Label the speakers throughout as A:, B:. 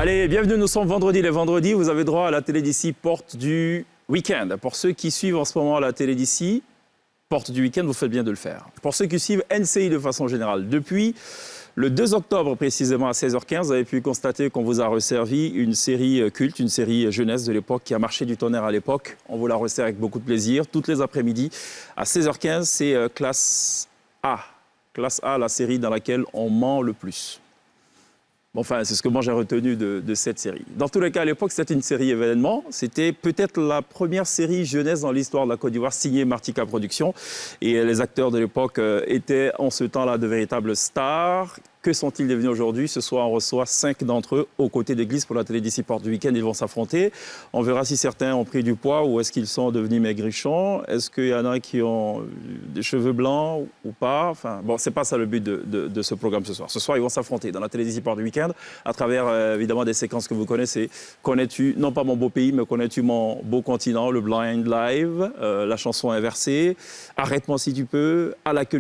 A: Allez, bienvenue, nous sommes vendredi. Les vendredis, vous avez droit à la télé d'ici, porte du week-end. Pour ceux qui suivent en ce moment la télé d'ici, porte du week-end, vous faites bien de le faire. Pour ceux qui suivent NCI de façon générale, depuis le 2 octobre précisément à 16h15, vous avez pu constater qu'on vous a resservi une série culte, une série jeunesse de l'époque qui a marché du tonnerre à l'époque. On vous la resserre avec beaucoup de plaisir. Toutes les après-midi à 16h15, c'est Classe A. Classe A, la série dans laquelle on ment le plus. Enfin, c'est ce que moi j'ai retenu de cette série. Dans tous les cas, à l'époque, c'était une série événement. C'était peut-être la première série jeunesse dans l'histoire de la Côte d'Ivoire, signée Martika Productions. Et les acteurs de l'époque étaient en ce temps-là de véritables stars. Que sont-ils devenus aujourd'hui? Ce soir, on reçoit 5 d'entre eux aux côtés d'Église pour la télé d'ici porte du week-end. Ils vont s'affronter. On verra si certains ont pris du poids ou est-ce qu'ils sont devenus maigrichons. Est-ce qu'il y en a qui ont des cheveux blancs ou pas? Enfin, bon, c'est pas ça le but de ce programme ce soir. Ce soir, ils vont s'affronter dans la télé d'ici porte du week-end à travers évidemment des séquences que vous connaissez. Connais-tu, non pas mon beau pays, mais connais-tu mon beau continent, le Blind Live, la chanson inversée, Arrête-moi si tu peux, à la queue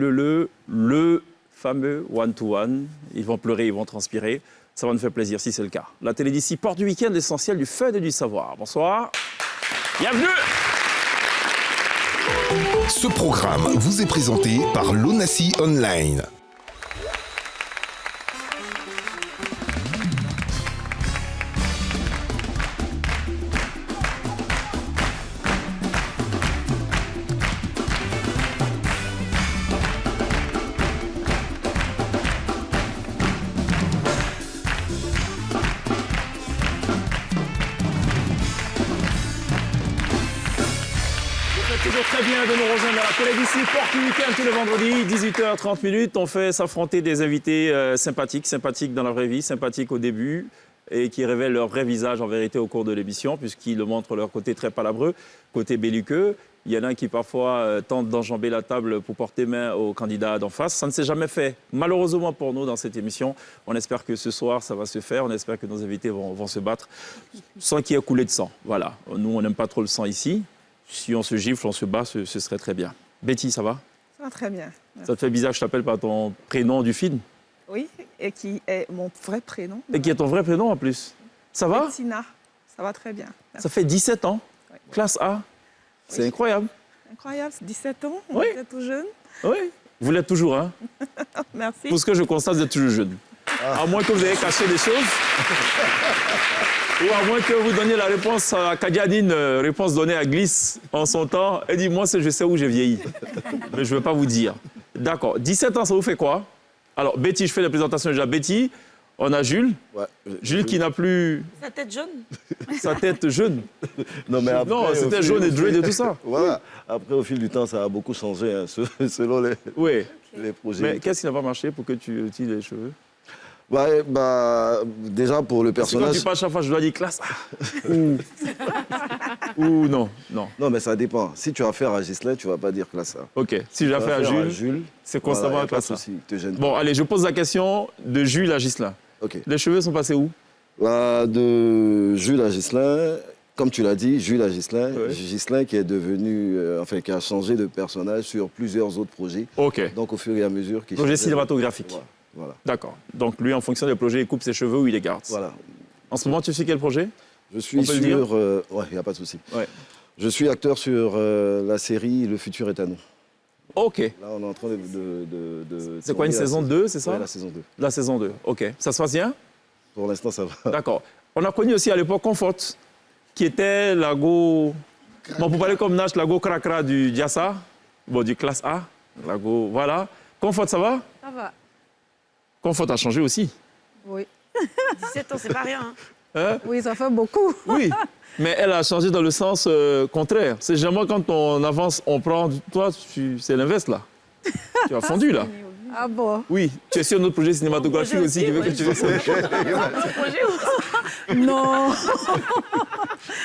A: le fameux one-to-one. Ils vont pleurer, ils vont transpirer. Ça va nous faire plaisir si c'est le cas. La télé d'ici porte du week-end, l'essentiel du fun et du savoir. Bonsoir. Bienvenue.
B: Ce programme vous est présenté par l'ONACI Online.
A: Très bien de nous rejoindre à la télé d'ici, porte du week-end tous les vendredis, 18h30. On fait s'affronter des invités sympathiques dans la vraie vie, sympathiques au début et qui révèlent leur vrai visage en vérité au cours de l'émission puisqu'ils montrent leur côté très palabreux, côté belliqueux. Il y en a qui parfois tentent d'enjamber la table pour porter main aux candidats d'en face. Ça ne s'est jamais fait, malheureusement pour nous, dans cette émission. On espère que ce soir, ça va se faire. On espère que nos invités vont se battre sans qu'il y ait coulé de sang. Voilà. Nous, on n'aime pas trop le sang ici. Si on se gifle, on se bat, ce serait très bien. Betty, ça va?
C: Ça va très bien. Merci.
A: Ça te fait bizarre que je t'appelle par ton prénom du film?
C: Oui, et qui est mon vrai prénom.
A: Et qui est ton vrai prénom en plus. Ça va?
C: Bettina. Ça va très bien. Merci.
A: Ça fait 17 ans,
C: Oui.
A: Classe A. C'est
C: Oui.
A: incroyable.
C: Incroyable, c'est 17 ans,
A: Oui.
C: vous êtes tout jeune.
A: Oui. Vous l'êtes toujours, hein?
C: Merci.
A: Pour ce que je constate, vous êtes toujours jeune. À moins que vous ayez caché des choses. Ou à moins que vous donniez la réponse à Kadianine, réponse donnée à Glisse en son temps. Elle dit, moi, je sais où j'ai vieilli. Mais je ne veux pas vous dire. D'accord. 17 ans, ça vous fait quoi? Alors, Betty, je fais la présentation déjà. Betty, on a Jules.
D: Ouais.
A: Jules qui n'a plus
E: Sa tête jaune.
A: sa tête jeune.
D: Non, mais après,
A: Non, c'était jaune et dread et tout ça.
D: Voilà. Après, au fil du temps, ça a beaucoup changé, hein, selon
A: Oui.
D: les projets.
A: Mais qu'est-ce qui n'a pas marché pour que tu utilises les cheveux?
D: Ouais, déjà, pour le
A: Parce que quand
D: personnage...
A: tu parles chaque fois, je dois dire classe. Ou non, non.
D: Non, mais ça dépend. Si tu as affaire à Ghislain, tu ne vas pas dire classe A.
A: OK. Si j'ai affaire à Jules, c'est constamment
D: voilà,
A: à classe.
D: pas de souci, te gêne
A: Bon,
D: pas.
A: allez, je pose la question de Jules à Ghislain.
D: OK.
A: Les cheveux sont passés où?
D: De Jules à Ghislain, comme tu l'as dit, Jules à Ghislain.
A: Ouais.
D: Ghislain qui est devenu... qui a changé de personnage sur plusieurs autres projets.
A: OK.
D: Donc, au fur et à mesure...
A: Projet cinématographique.
D: Voilà.
A: D'accord. Donc lui, en fonction des projets, il coupe ses cheveux ou il les garde.
D: Voilà.
A: En ce moment, tu suis quel projet?
D: Je suis
A: On peut le dire
D: sur... ouais, il n'y a pas de souci.
A: Ouais.
D: Je suis acteur sur la série Le futur est à nous.
A: OK.
D: Là, on est en train de
A: C'est quoi, une
D: tourner
A: saison 2, c'est ça?
D: Ouais, la saison 2.
A: La saison 2. OK. Ça se passe bien?
D: Pour l'instant, ça va.
A: D'accord. On a connu aussi à l'époque Comfort, qui était la go... Bon, pour parler comme Nash, la go cracra du Diassa, bon, du classe A. La go... Voilà. Comfort, ça va?
E: Ça va.
A: Comfort a changé aussi.
C: Oui.
E: 17 ans, c'est pas rien. Hein.
A: Hein?
C: Oui, ça fait beaucoup.
A: Oui. Mais elle a changé dans le sens contraire. C'est généralement quand on avance, on prend... Toi, c'est l'inverse, là. Tu as fondu, là.
C: Ah bon?
A: Oui. Tu es sur notre projet cinématographique
E: projet
A: aussi qui veut que
E: aussi,
A: tu fasses ça.
E: Mon projet ou...
C: Non.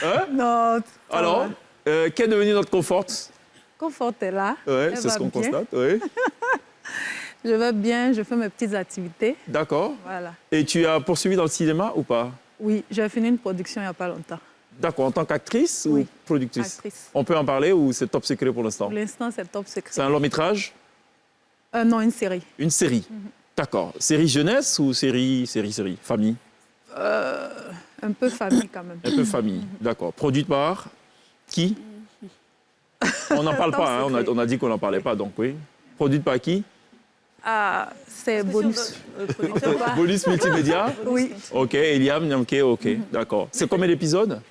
A: Hein?
C: Non. ça
A: Alors,
C: va.
A: qu'est devenu notre Comfort?
C: Confort est là.
A: Ouais,
C: Elle
A: c'est ce
C: va
A: qu'on
C: bien.
A: constate. Oui.
C: Je vais bien, je fais mes petites activités.
A: D'accord.
C: Voilà.
A: Et tu as poursuivi dans le cinéma ou pas?
C: Oui, j'ai fini une production il n'y a pas longtemps.
A: D'accord. En tant qu'actrice ou
C: Oui.
A: productrice?
C: Actrice.
A: On peut en parler ou c'est top secret pour l'instant?
C: Pour l'instant, c'est top secret.
A: C'est un long métrage?
C: Non, une série.
A: Une série? D'accord. Série jeunesse ou série famille?
C: Un peu famille quand même.
A: Un peu famille, d'accord. Produite par qui? On n'en parle pas, hein, on a dit qu'on n'en parlait pas, donc oui. Produite par qui?
C: Ah, c'est bonus.
A: Bonus Multimédia?
C: Oui,
A: Ok, Eliam, Nyamke, ok, d'accord. C'est combien d'épisodes?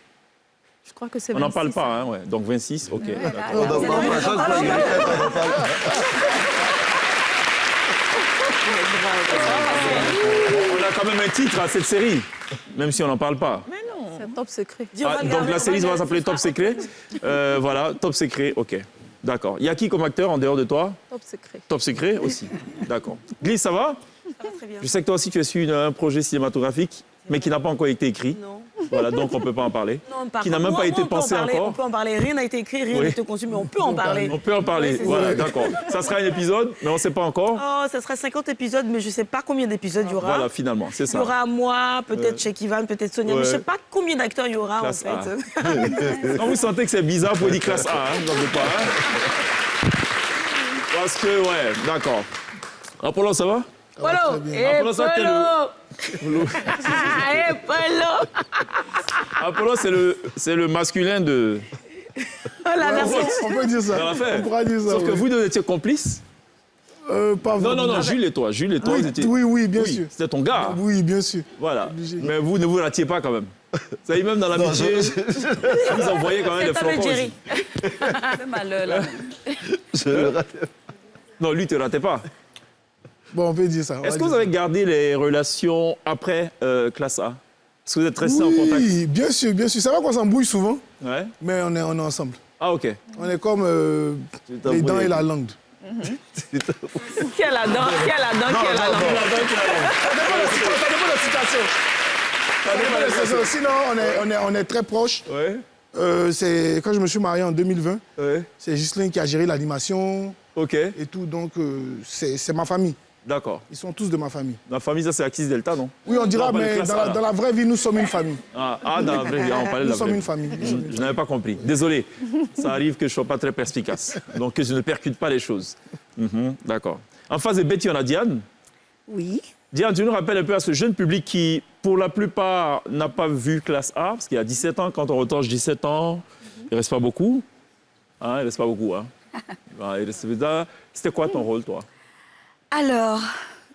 C: je crois que c'est
A: On n'en
C: 26,
A: parle pas,
C: hein.
A: hein, ouais. Donc 26, ok. d'accord.
D: On n'en parle pas, chaque fois, il répète, on n'en parle pas.
A: On a quand même un titre à cette série, même si on n'en parle pas.
E: Mais non.
C: C'est top secret.
E: Dis, on va
A: Ah, donc
E: regarder,
A: la
E: on
A: série va
E: regarder
A: s'appeler
E: ce
A: Top
E: soir.
A: Secret. Voilà, Top Secret, ok. D'accord. Il y a qui comme acteur en dehors de toi?
C: Top secret.
A: Top Secret aussi. D'accord. Gliss, ça va?
E: Ça va très bien.
A: Je sais que toi aussi tu as su un projet cinématographique, mais qui n'a pas encore été écrit.
E: Non.
A: Voilà, donc on ne peut pas en parler.
E: Non, par
A: Qui n'a
E: contre,
A: même pas été
E: on peut en
A: pensé
E: parler,
A: encore.
E: On peut en parler. Rien n'a été écrit, rien
A: Oui.
E: n'a été conçu, mais on peut en parler.
A: On peut en parler.
E: Oui, c'est
A: Voilà,
E: ça.
A: d'accord. Ça sera un épisode, mais on ne sait pas encore.
E: Oh, ça sera 50 épisodes, mais je ne sais pas combien d'épisodes il y aura.
A: Voilà, finalement, c'est
E: Il y
A: ça.
E: aura moi, peut-être chez Ivan, peut-être Sonia, mais je ne sais pas combien d'acteurs il y aura
A: Classe
E: en fait.
A: Quand vous sentez que c'est bizarre, vous pouvez dire classe A, hein, dans le pas. Hein. Parce que, ouais, d'accord. Apollo, ça va?
E: Polo,
A: Apollo, ça, t'es
E: Polo. Polo.
A: Apollo, c'est le masculin de
E: Oh, la version.
F: On peut dire ça.
A: dans l'affaire.
F: On pourra dire ça.
A: Sauf que
F: oui.
A: vous deux étiez complices.
F: Pas
A: Non,
F: vraiment.
A: Jules et toi,
F: Oui,
A: vous étiez...
F: oui, bien sûr.
A: C'était ton gars.
F: Oui, bien sûr.
A: Voilà.
F: Obligé.
A: Mais vous ne vous ratiez pas quand même. Vous savez, même dans l'amitié, vous envoyez quand même des
E: C'est Tom et
A: flocons
E: Jerry.
A: aussi.
C: C'est malheur là.
D: Je le rate.
A: Non, lui, tu ne ratais pas.
F: Bon, on peut dire ça. on
A: Est-ce
F: va
A: que vous
F: dire
A: avez gardé les relations après classe A? Est-ce que vous êtes
F: ça.
A: restés en contact?
F: Oui, bien sûr, bien sûr. C'est vrai qu'on s'embrouille souvent,
A: Ouais.
F: mais on est ensemble.
A: Ah, ok.
F: On est comme les dents et la langue.
E: Qui a la dent, qui a la dent, qui a la langue.
F: Ça dépend de la situation. Ça dépend de la situation. Sinon, on est très proches.
A: Ouais.
F: C'est quand je me suis marié en 2020,
A: Ouais.
F: c'est Ghislain qui a géré l'animation
A: Ok.
F: et tout. Donc, c'est ma famille.
A: D'accord.
F: Ils sont tous de ma famille.
A: La famille, ça, c'est Axis Delta, non?
F: Oui, on dira,
A: Non, pas de
F: mais
A: classe A, là.
F: dans la vraie vie, nous sommes une famille.
A: Ah, dans la vraie vie, on parlait de
F: Nous
A: la
F: sommes
A: vraie
F: une
A: vie.
F: famille. Nous sommes une
A: Je n'avais pas compris. Désolé. Ça arrive que je ne sois pas très perspicace. Donc, que je ne percute pas les choses. D'accord. En face de Betty, on a Diane.
E: Oui.
A: Diane, tu nous rappelles un peu à ce jeune public qui, pour la plupart, n'a pas vu classe A, parce qu'il y a 17 ans, quand on retorche 17 ans, il ne reste pas beaucoup. Hein, il ne reste pas beaucoup. Hein. C'était quoi ton rôle, toi?
G: Alors,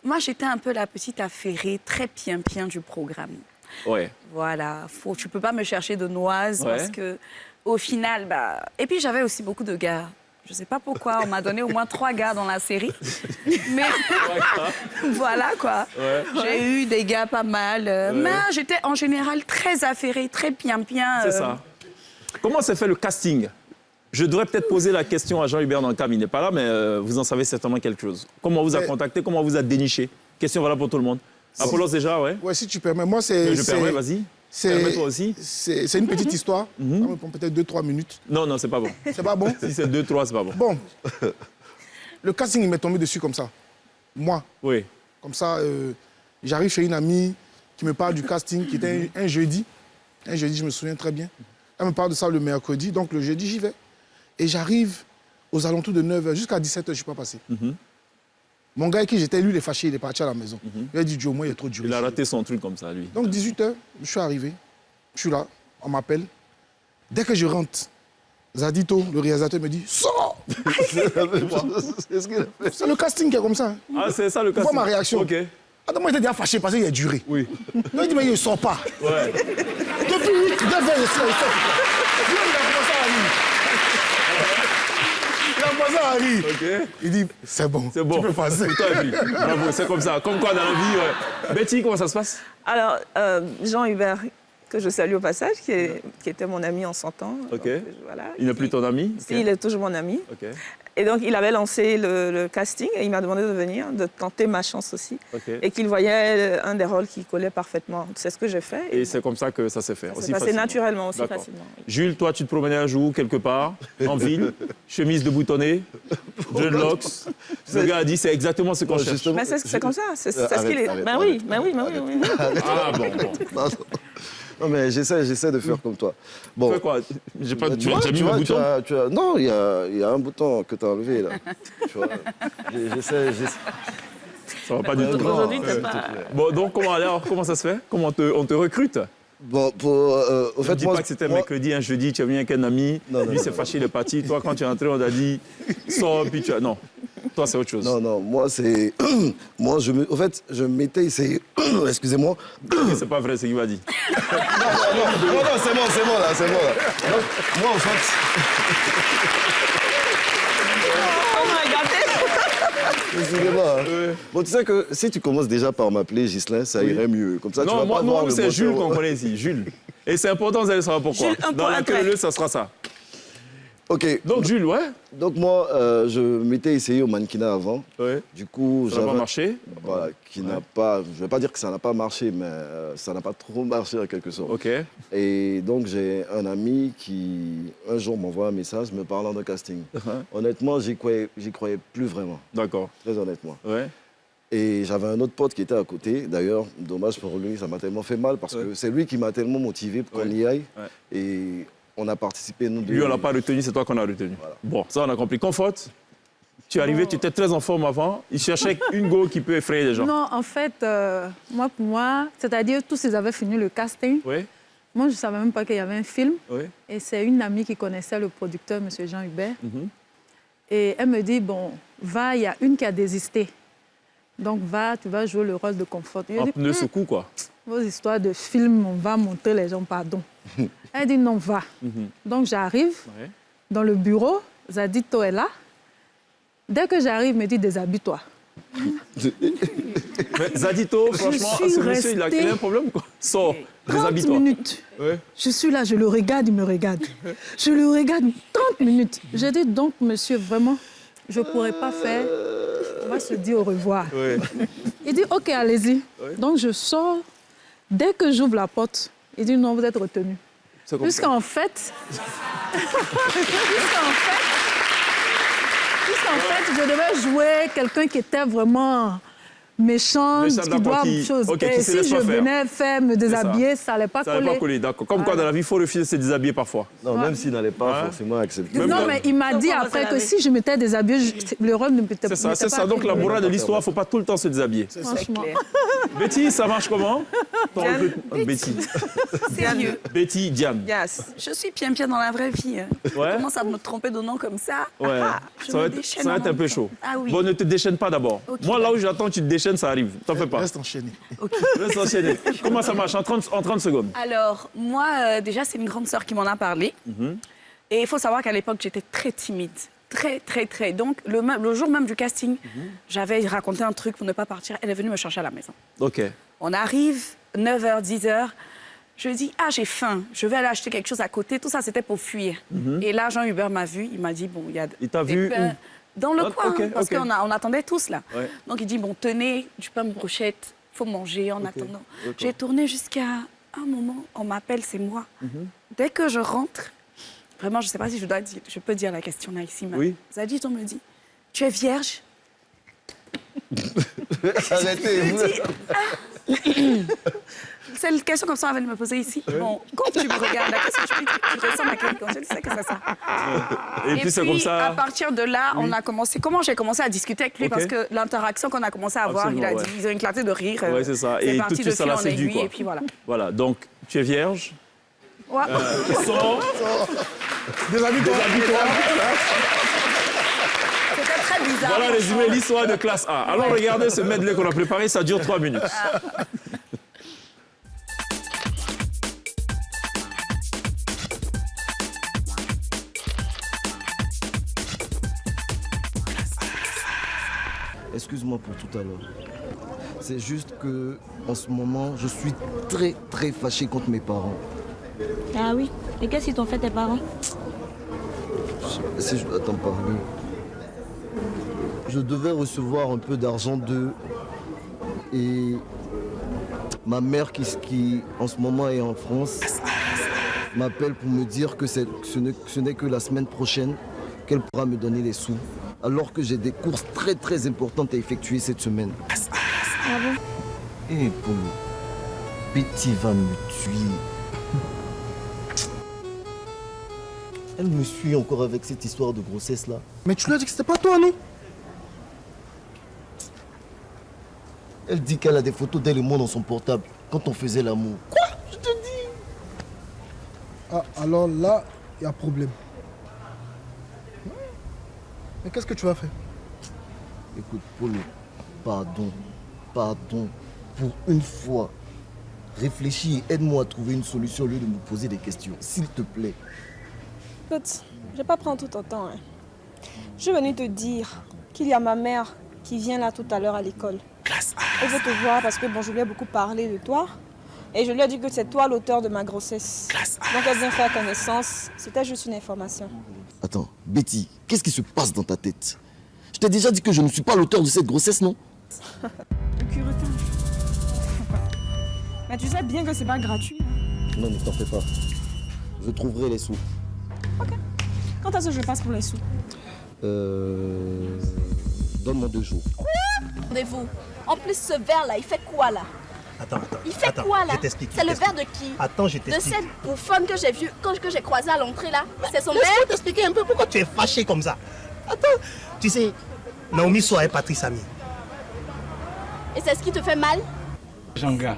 G: moi, j'étais un peu la petite affairée, très pimpien du programme.
A: Ouais.
G: Voilà, tu peux pas me chercher de noises
A: Ouais.
G: parce que, au final, bah... Et puis, j'avais aussi beaucoup de gars. Je sais pas pourquoi, on m'a donné au moins 3 gars dans la série. Mais voilà, quoi.
A: Ouais.
G: J'ai eu des gars pas mal. Mais j'étais en général très affairée, très pimpien.
A: C'est ça. Comment s'est fait le casting? Je devrais peut-être poser la question à Jean-Hubert Nankam, il n'est pas là, mais vous en savez certainement quelque chose. Comment on vous a contacté? Comment on vous a déniché? Question voilà pour tout le monde. Apollos déjà, ouais.
F: Ouais, si tu permets. Moi, c'est.
A: Je permets, vas-y. Permets-toi aussi.
F: C'est une petite histoire. Ça me prend peut-être 2-3 minutes.
A: Non, c'est pas bon.
F: C'est pas bon?
A: Si c'est 2-3, c'est pas bon.
F: Bon. Le casting, il m'est tombé dessus comme ça. Moi.
A: Oui.
F: Comme ça, j'arrive chez une amie qui me parle du casting, qui était un jeudi. Un jeudi, je me souviens très bien. Elle me parle de ça le mercredi, donc le jeudi, j'y vais. Et j'arrive aux alentours de 9h, jusqu'à 17h, je ne suis pas passé. Mon gars avec qui j'étais, lui, il est fâché, il est parti à la maison. Il a dit, Joe, moi, il y a trop de
A: Il a raté son truc comme ça, lui.
F: Donc, 18h, je suis arrivé. Je suis là, on m'appelle. Dès que je rentre, Zadito, le réalisateur, me dit, sors.
D: C'est ce qu'il a fait.
F: C'est le casting qui est comme ça. Hein.
A: Ah, c'est ça le cas.
F: Vois ma réaction.
A: Ok.
F: Attends, moi, j'étais déjà fâché parce qu'il a duré.
A: Oui.
F: Non, il dit, mais il ne sort pas.
A: Ouais.
F: Depuis 9h, il sort. Puis, il a commencé à rire. Il a commencé à rire.
A: Ok.
F: Il dit, c'est bon,
A: C'est bon.
F: tu peux passer.
A: Pour toi, et puis. Bravo, c'est comme ça. Comme quoi dans la vie, ouais. Betty, comment ça se passe?
H: Alors, Jean-Hubert, que je salue au passage, qui était mon ami en son temps.
A: Ok.
H: Donc, voilà.
A: Il n'est plus ton ami?
H: Si, il est toujours mon ami.
A: Ok.
H: Et donc, il avait lancé le casting et il m'a demandé de venir, de tenter ma chance aussi.
A: Ok.
H: Et qu'il voyait un des rôles qui collait parfaitement. C'est ce que j'ai fait.
A: Et c'est comme ça que ça s'est fait.
H: ça
A: aussi
H: s'est passé
A: facilement.
H: naturellement, aussi
A: D'accord.
H: facilement. oui.
A: Jules, toi, tu te promenais un jour quelque part, en ville, chemise de boutonné, dreadlocks. Le gars a dit, c'est exactement ce qu'on cherche.
D: Justement,
H: Mais c'est comme ça. C'est ce
D: Arrête,
H: qu'il est.
D: arrête,
H: Ben oui,
D: arrête.
H: ben oui, ben oui, oui.
A: Ah bon.
D: Pardon. Non, mais j'essaie de faire comme toi. Bon.
A: Fais quoi? J'ai pas. Tu
D: vois,
A: as mis le bouton?
D: Non, il y a un bouton que tu as enlevé là. Tu vois. J'essaie.
A: Ça va pas du tout.
D: Non,
H: Aujourd'hui, t'es
D: s'il te
H: pas-
D: plaît.
A: Bon, donc comment ça se fait? Comment on te recrute?
D: Bon, au
A: Ne
D: fait,
A: dis
D: moi,
A: pas que c'était
D: moi-
A: mercredi, un jeudi, tu as venu avec un ami,
D: Non, non,
A: lui
D: non,
A: s'est
D: non.
A: fâché, il est parti. Toi, quand tu es entré, on t'a dit, sors, puis tu as... Non, toi, c'est autre chose.
D: Non, non, moi, c'est... moi, au fait, je m'étais essayé... Excusez-moi.
A: C'est pas vrai ce qu'il m'a dit.
D: Non, c'est bon, là, c'est bon, là. Donc, moi, en fait...
H: Oh my God.
D: Excusez-moi. Hein. Bon, tu sais que si tu commences déjà par m'appeler Ghislain, ça irait mieux. Comme ça, tu
A: Non,
D: vas
A: moi,
D: pas voir
A: nous,
D: le
A: c'est Jules
D: moteur.
A: qu'on connaît ici, Jules. Et c'est important, vous allez savoir pourquoi.
E: Jules, un
A: Dans
E: point,
A: la
E: un
A: queue
E: trait.
A: leu, ça sera ça.
D: OK.
A: Donc, Jules, ouais.
D: Donc, moi, je m'étais essayé au mannequinat avant.
A: Ouais.
D: Du coup,
A: Ça n'a pas marché.
D: Voilà, qui n'a pas... Je ne vais pas dire que ça n'a pas marché, mais ça n'a pas trop marché en quelque sorte.
A: OK.
D: Et donc, j'ai un ami qui, un jour, m'envoie un message me parlant de casting. Honnêtement, j'y croyais plus vraiment,
A: D'accord.
D: très honnêtement.
A: Ouais.
D: Et j'avais un autre pote qui était à côté. D'ailleurs, dommage pour lui, ça m'a tellement fait mal parce que c'est lui qui m'a tellement motivé pour qu'on y aille.
A: Ouais.
D: Et on a participé, nous deux.
A: Lui, on l'a pas retenu, c'est toi qu'on a retenu. Bon, ça, on a compris. Comfort, tu es arrivé, tu étais très en forme avant. Il cherchait une go qui peut effrayer les gens.
C: Non, en fait, moi, pour moi, c'est-à-dire tous ils avaient fini le casting.
A: Oui,
C: Moi, je ne savais même pas qu'il y avait un film.
A: oui.
C: Et c'est une amie qui connaissait le producteur, M. Jean Hubert. Et elle me dit, bon, va, il y a une qui a désisté. Donc, va, tu vas jouer le rôle de Comfort. Je
A: Un
C: dis,
A: pneu secoue, quoi.
C: vos histoires de films, on va montrer les gens, pardon. Elle dit, non, va. Donc, j'arrive
A: Ouais.
C: dans le bureau, Zadito est là. Dès que j'arrive, il me dit, déshabille-toi.
A: Mais Zadito, franchement,
C: suis
A: ce monsieur, il a
C: restée
A: un problème, quoi. Sors,
C: 30
A: déshabille-toi.
C: minutes.
A: Ouais.
C: Je suis là, je le regarde, il me regarde. Je le regarde 30 minutes. J'ai dit, donc, monsieur, vraiment, je ne pourrais pas faire. On va se dire au revoir.
A: Ouais.
C: Il dit, OK, allez-y. Donc, je sors. Dès que j'ouvre la porte, il dit, non, vous êtes retenu.
A: C'est comme ça.
C: Puisqu'en fait, je devais jouer quelqu'un qui était vraiment méchant,
A: Méchant
C: qui
A: d'accord,
C: doit
A: qui-
C: chose.
A: ok,
C: Et
A: qui se
C: si
A: laisse
C: je
A: pas faire.
C: venais faire me déshabiller, ça n'allait pas
A: Ça n'allait pas
C: coller.
A: coller, d'accord. Comme quoi, dans la vie, il faut refuser de se déshabiller parfois.
D: Non, même s'il n'allait pas
A: Ouais.
D: forcément accepter.
A: Même
C: Non,
A: dans-
C: mais il m'a dit
E: on va
C: après
E: se
C: que
E: laver.
C: si je m'étais déshabillée, le rôle ne m'était pas.
A: C'est ça, c'est ça. Donc, la morale de l'histoire, il ne faut pas tout le temps se déshabiller.
C: Franchement.
A: Betty, ça marche comment Ton
H: Diane.
A: recrutement- Betty.
G: Sérieux.
A: Betty, Diane.
H: Yes.
G: Je suis bien dans la vraie vie. Hein.
A: Ouais.
G: Je commence à me tromper de nom comme ça.
A: Ouais.
G: Je
A: Ça
G: me
A: va être,
G: déchaîne
A: ça va
G: en
A: être un
G: même
A: peu
G: temps.
A: chaud.
G: Ah oui.
A: Bon, ne te déchaîne pas d'abord.
G: Ok.
A: Moi, là où j'attends, tu te déchaînes, ça arrive. T'en fais pas.
F: Reste enchaîné.
A: Reste enchaîné. Comment ça marche en 30 secondes?
G: Alors, moi, déjà, c'est une grande sœur qui m'en a parlé. Et il faut savoir qu'à l'époque, j'étais très timide. Très, très, très. Donc, le jour même du casting, j'avais raconté un truc pour ne pas partir. Elle est venue me chercher à la maison.
A: OK.
G: On arrive, 9h, 10h. Je lui dis, ah, j'ai faim. Je vais aller acheter quelque chose à côté. Tout ça, c'était pour fuir. Et là, Jean Hubert m'a vu. Il m'a dit, bon, il y a...
A: Il t'a
G: des
A: vu
G: pains dans le
A: Ah,
G: coin,
A: ok,
G: hein, parce
A: ok.
G: on attendait tous là.
A: Ouais.
G: Donc, il dit, bon, tenez, du pain de brochette. Il faut manger en attendant. J'ai tourné jusqu'à un moment. On m'appelle, c'est moi. Dès que je rentre, vraiment, je ne sais pas si je peux dire la question là, ici. Mais
A: Oui.
G: Zadito me dit, tu es vierge?
D: Arrêtez, vous.
G: C'est une question comme ça, on va me poser ici. Bon, quand tu me regardes, la question, je me dis, tu ressembles à quelqu'un. Je sais que c'est ça.
A: Et puis, c'est comme ça.
G: à partir de là, on a commencé. Comment j'ai commencé à discuter avec lui?
A: Ok.
G: Parce que l'interaction qu'on a commencé à avoir, il a
A: Absolument,
G: dit, ils ont éclaté de rire.
A: Ouais, c'est ça.
G: C'est
A: Et
G: parti
A: tout de
G: de
A: suite, ça
G: fil
A: l'a
G: en
A: séduit,
G: aiguille,
A: quoi.
G: et puis voilà.
A: Voilà. Donc, tu es vierge.
G: Ouais.
A: Sors.
F: Déshabille-toi.
G: C'était très bizarre.
A: Voilà résumé l'histoire de classe A. Alors, regardez ce medley qu'on a préparé, ça dure 3 minutes.
D: Excuse-moi pour tout à l'heure. C'est juste que, en ce moment, je suis très, très fâché contre mes parents.
I: Ah oui. Et qu'est-ce qu'ils t'ont fait tes parents?
D: Si je dois t'en parler. Je devais recevoir un peu d'argent d'eux. Et ma mère, qui en ce moment est en France, m'appelle pour me dire que ce n'est que la semaine prochaine qu'elle pourra me donner les sous. Alors que j'ai des courses très très importantes à effectuer cette semaine.
I: Ah bon?
D: Eh Polo, Betty va me tuer. Elle me suit encore avec cette histoire de grossesse là.
F: Mais tu lui as dit que c'était pas toi, non?
D: Elle dit qu'elle a des photos d'elle et moi dans son portable quand on faisait l'amour. Quoi? Je te dis.
J: Ah, alors là, il y a problème. Mais qu'est-ce que tu vas faire?
D: Écoute, Polo, pardon. Pour une fois, réfléchis et aide-moi à trouver une solution au lieu de me poser des questions. S'il te plaît.
H: Écoute, je vais pas prendre tout ton temps. Hein. Je suis venue te dire qu'il y a ma mère qui vient là tout à l'heure à l'école. Elle veut te voir parce que bon, je lui ai beaucoup parlé de toi. Et je lui ai dit que c'est toi l'auteur de ma grossesse. Donc elle vient faire connaissance. C'était juste une information.
D: Attends, Betty, qu'est-ce qui se passe dans ta tête? Je t'ai déjà dit que je ne suis pas l'auteur de cette grossesse, non?
H: Le curetin. Mais tu sais bien que c'est pas gratuit. Hein.
D: Non, ne t'en fais pas. Je trouverai les sous.
H: Ok. Quand est-ce que je passe pour les sous?
D: Donne-moi 2 jours.
I: Rendez-vous. En plus, ce verre-là, il fait quoi là?
K: Attends.
I: Il fait quoi là?
K: Je t'explique.
I: C'est le verre de qui?
K: Attends, je
I: De
K: t'explique.
I: cette bouffonne que j'ai vue, que j'ai croisée à l'entrée là? C'est son
K: Laisse-moi
I: verre?
K: t'expliquer un peu pourquoi tu es fâché comme ça. Attends, tu sais, Naomi Soa et Patrice Ami.
I: Et c'est ce qui te fait mal?
L: Jean-Gars,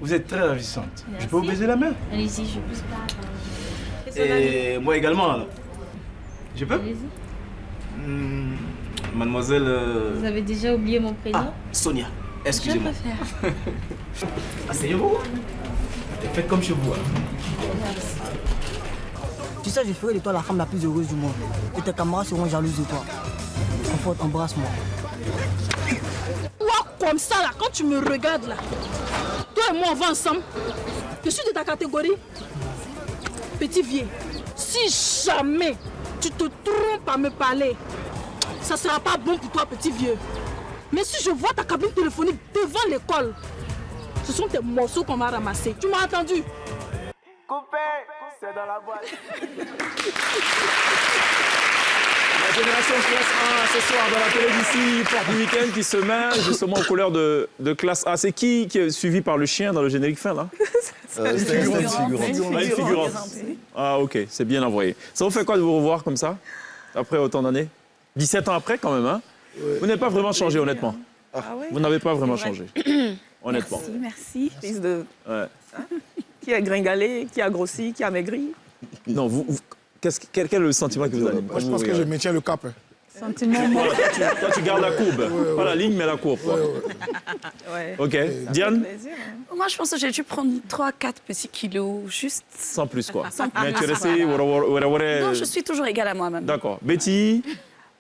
L: vous êtes très ravissante. Je peux vous baiser la main?
I: Allez-y, je pousse pas.
L: Et moi également alors. Je peux? Mademoiselle...
I: Vous avez déjà oublié mon prénom?
L: Ah, Sonia. Excusez-moi.
I: Je préfère.
L: Asseyez-vous. Faites comme chez vous.
M: Tu sais, je ferai de toi la femme la plus heureuse du monde. Et tes camarades seront jalouses de toi. Conforte, embrasse-moi.
N: Toi, comme ça, là, quand tu me regardes, là, toi et moi, on va ensemble. Je suis de ta catégorie. Petit vieux, si jamais tu te trompes à me parler, ça ne sera pas bon pour toi, petit vieux. Mais si je vois ta cabine téléphonique devant l'école, ce sont tes morceaux qu'on va ramasser. Tu m'as entendu?
L: Coupé, c'est dans la boîte.
A: La génération classe A ce soir dans la télé d'ici, porte du week-end qui se met justement aux couleurs de classe A. C'est qui est suivi par le chien dans le générique fin là?
D: Une
A: figurante. Ah ok, c'est bien envoyé. Ça vous fait quoi de vous revoir comme ça, après autant d'années? 17 ans après quand même, hein? Vous n'avez pas vraiment changé honnêtement. Vous n'avez pas vraiment changé, honnêtement.
H: Merci. Fils de...
A: Ouais.
H: Qui a gringalé, qui a grossi, qui a maigri.
A: Non, quel est le sentiment que vous avez?
F: Moi, je pense que je maintiens le cap.
C: Sentiment mort.
A: Toi, tu gardes la courbe. Pas la ligne, mais la courbe. Quoi.
H: Ouais.
A: Ok. Diane?
G: Moi, je pense que j'ai dû prendre 3-4 petits kilos, juste.
A: Sans plus, quoi.
G: Sans plus,
A: Mais tu es resté...
G: Non, je suis toujours égale à moi-même.
A: D'accord. Betty?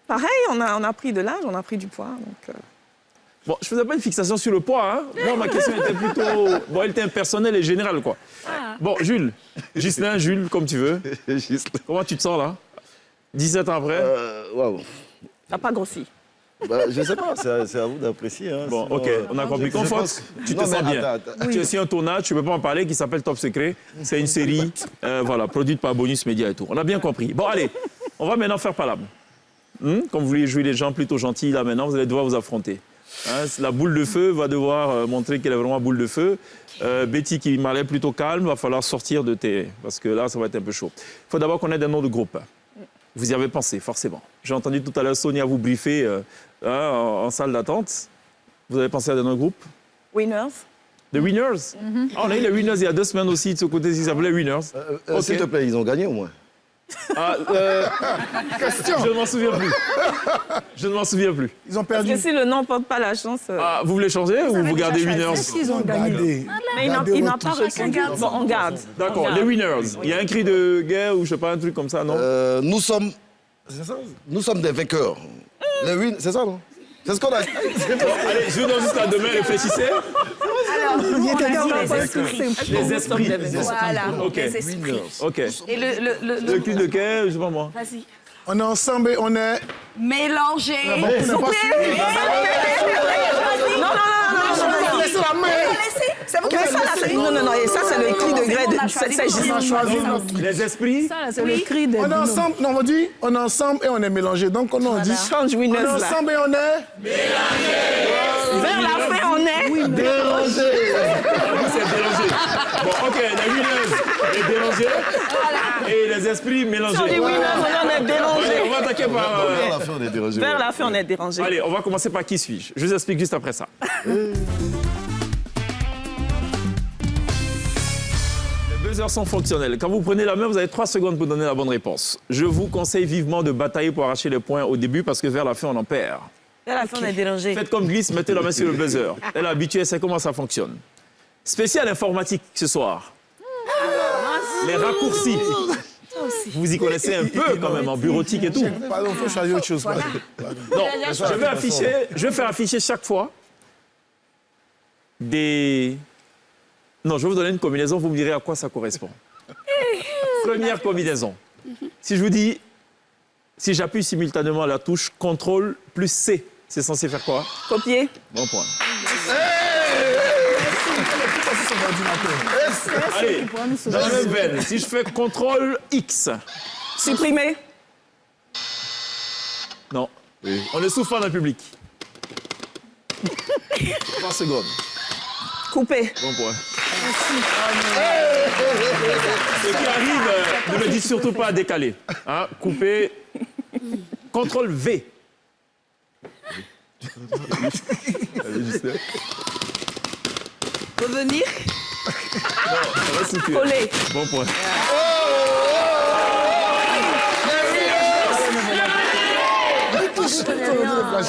H: Pareil, on a pris de l'âge, on a pris du poids. Donc,
A: Bon, je ne faisais pas une fixation sur le poids. Hein. Moi, ma question était plutôt... Bon, elle était personnelle et générale, quoi. Bon, Jules. Ghislain, Jules, comme tu veux. Comment tu te sens, là? 17 ans après?
D: Waouh.
H: t'as pas grossi.
D: Bah, je sais pas, c'est à vous d'apprécier. Hein.
A: Bon,
D: Sinon,
A: ok, on a compris. Confort, tu te sens bien.
D: Attends.
A: Tu es sur un tournage, tu ne peux pas en parler, qui s'appelle Top Secret. C'est une série, voilà, produite par Bonus Media et tout. On a bien compris. Bon, allez, on va maintenant faire palabre. Comme vous voulez jouer les gens plutôt gentils, là, maintenant, vous allez devoir vous affronter. Hein, la boule de feu va devoir montrer qu'elle est vraiment boule de feu. Betty, qui m'a l'air plutôt calme, va falloir sortir de tes... Parce que là, ça va être un peu chaud. Il faut d'abord qu'on ait un nom de groupe. Vous y avez pensé, forcément. J'ai entendu tout à l'heure Sonia vous briefer en salle d'attente. Vous avez pensé à un nom de groupe?
H: Winners.
A: The Winners. Ah, on a eu les Winners il y a 2 semaines aussi, de ce côté, ils s'appelaient Winners.
D: Okay. S'il te plaît, ils ont gagné au moins.
F: Question.
A: Je ne m'en souviens plus. Je ne m'en souviens plus.
F: Ils ont perdu.
H: Parce que si le nom ne porte pas la chance...
A: Ah, vous voulez changer ou vous gardez Winners?
F: Ils ont gagné.
H: Mais il n'a pas répondu. Bon, on garde.
A: D'accord, les Winners. Il y a un cri de guerre ou je sais pas, un truc comme ça, non?
D: Nous sommes... C'est ça? Nous sommes des vainqueurs. Les win, c'est ça, non? C'est ce qu'on a dit.
A: Allez, je vous donne jusqu'à demain, réfléchissez. Les esprits.
G: Voilà,
A: Ok.
G: les esprits.
A: Ok.
G: Et
A: Le cri de guerre, je sais pas moi.
G: Vas-y.
F: On est ensemble et on est...
G: Mélanger.
F: Beaucoup n'a pas su.
H: Non,
F: laissez la main.
H: c'est vous qui faites ça, là. Non, et ça, c'est le cri de grès. C'est juste...
F: On a choisi
A: Les esprits.
C: Ça, là, c'est le cri des
F: On est
C: binômes.
F: ensemble, non, on dit, on est ensemble et on est mélangés. Donc, on dit,
H: Change
F: on
H: Winners,
F: est
H: là.
F: ensemble et on est...
H: Vers la fin, on est...
F: Dérangés.
A: C'est dérangé. Bon, ok, les Winners, les dérangés. Et les esprits mélangés.
H: Sur les Winners, on est
A: Allez,
H: dérangés.
A: on va attaquer par...
D: Vers la fin, on est dérangé.
H: Vers la fin, on est dérangés.
A: Allez, on va commencer par qui suis-je. Je vous explique juste après ça. Les 2 buzzers sont fonctionnels. Quand vous prenez la main, vous avez 3 secondes pour donner la bonne réponse. Je vous conseille vivement de batailler pour arracher les points au début parce que vers la fin, on en perd.
E: Vers la fin, on est dérangé.
A: Faites comme Glisse, mettez la main sur le buzzer. Elle est habituée, elle sait comment ça fonctionne. Spécial informatique ce soir. Les raccourcis. Vous y connaissez un peu quand même en bureautique et tout.
F: Pardon, il faut choisir autre chose.
A: Non, je vais faire afficher chaque fois des... Non, je vais vous donner une combinaison, vous me direz à quoi ça correspond. Première combinaison. Si je vous dis, si j'appuie simultanément la touche CTRL plus C, c'est censé faire quoi?
G: Copier.
A: Bon point. Allez, dans la même veine, si je fais CTRL X.
G: Supprimer.
A: Non. Oui. On est souffrant dans le public. 3 secondes.
G: Couper.
A: Bon point. Ce qui arrive, ne me dites surtout pas à décaler. Hein, couper. CTRL V.
G: Revenir.
A: Non, ça va suffire.
G: Coller.
A: Bon point.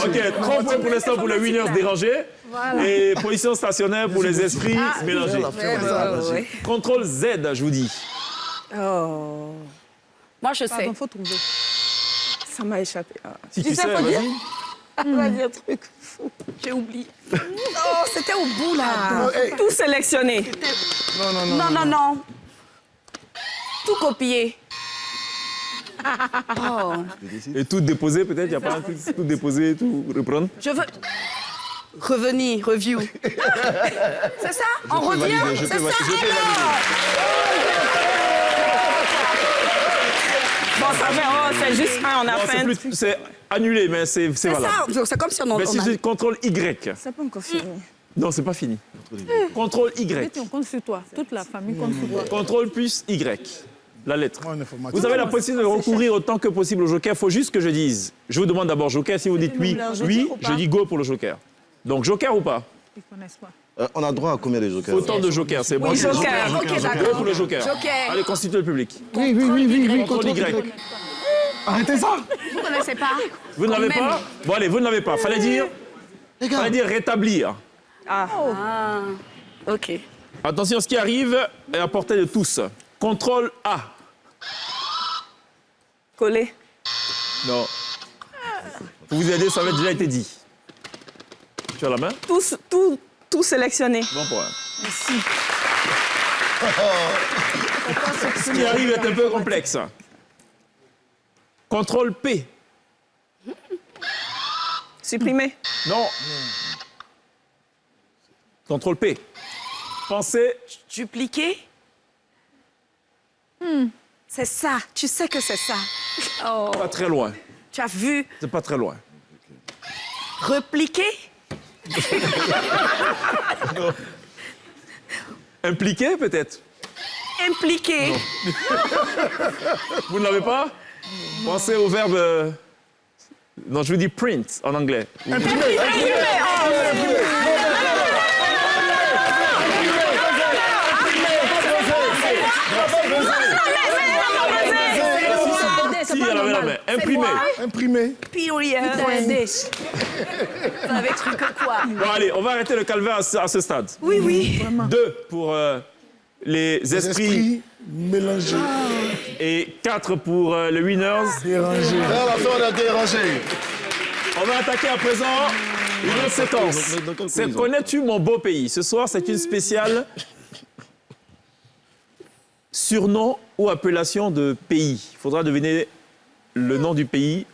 A: Ok, 3 points pour l'instant pour les winners dérangés. Voilà. Et position stationnaire pour les esprits mélangés. CTRL Z, je vous dis.
G: Oh. Moi, je sais.
C: Il faut trouver.
G: Ça m'a échappé.
A: Si tu sais, vas-y.
G: Vas-y, un truc fou. J'ai oublié. Oh, c'était au bout, là. Tout sélectionné. Non. Tout copier. Oh.
A: Et tout déposer, peut-être? Il n'y a pas un truc, tout déposer, tout reprendre?
G: Je veux... Revenir, review. C'est ça? On revient? C'est ça? Bon, ça fait... Oh, c'est juste un, on a fait...
A: C'est annulé, mais c'est valable.
G: C'est comme si on...
A: Mais si je dis CTRL Y.
G: C'est pas encore fini.
A: Non, c'est pas fini. CTRL Y.
C: On compte sur toi. Toute la famille compte sur toi.
A: CTRL plus Y. La lettre. Vous avez la possibilité de recourir autant que possible au joker. Il faut juste que je dise. Je vous demande d'abord joker. Si vous dites oui, je dis go pour le joker. Donc joker ou pas?
C: Ils connaissent pas.
D: On a droit à combien de jokers?
A: Autant de jokers, c'est bon.
G: Oui, joker. Ok, d'accord.
A: Go pour le joker.
G: Joker.
A: Allez, constituez le public.
J: Oui.
A: CTRL Y.
J: Arrêtez ça.
G: Vous connaissez pas?
A: Vous ne l'avez pas? Bon, allez, vous ne l'avez pas. Fallait dire rétablir.
G: Ah. Ok.
A: Attention, ce qui arrive est à portée de tous. CTRL A.
G: Coller.
A: Non. Pour vous aider, ça avait déjà été dit. Tu as la main?
G: Tout sélectionné.
A: Bon point. Merci. Ce qui arrive est un peu complexe. CTRL P.
G: Supprimer.
A: Non. CTRL P. Pensez.
G: Dupliquer. C'est ça. Tu sais que c'est ça. Oh.
A: Pas très loin.
G: Tu as vu?
A: C'est pas très loin.
G: Repliquer.
A: Impliqué, peut-être?
G: Impliquer.
A: Vous ne l'avez pas? Pensez au verbe... Non, je vous dis print en anglais.
G: Imprimer.
A: Si, elle avait la main. Imprimer.
G: Period. Vous avez cru que quoi?
A: Bon, allez, on va arrêter le calvaire à ce stade.
G: Oui.
A: 2 pour les esprits
F: mélangés.
A: Et 4 pour les winners.
F: Dérangés.
D: On a dérangé.
A: On va attaquer à présent une autre séquence. C'est Connais-tu mon beau pays? Ce soir, c'est une spéciale surnom ou appellation de pays. Il faudra deviner le nom du pays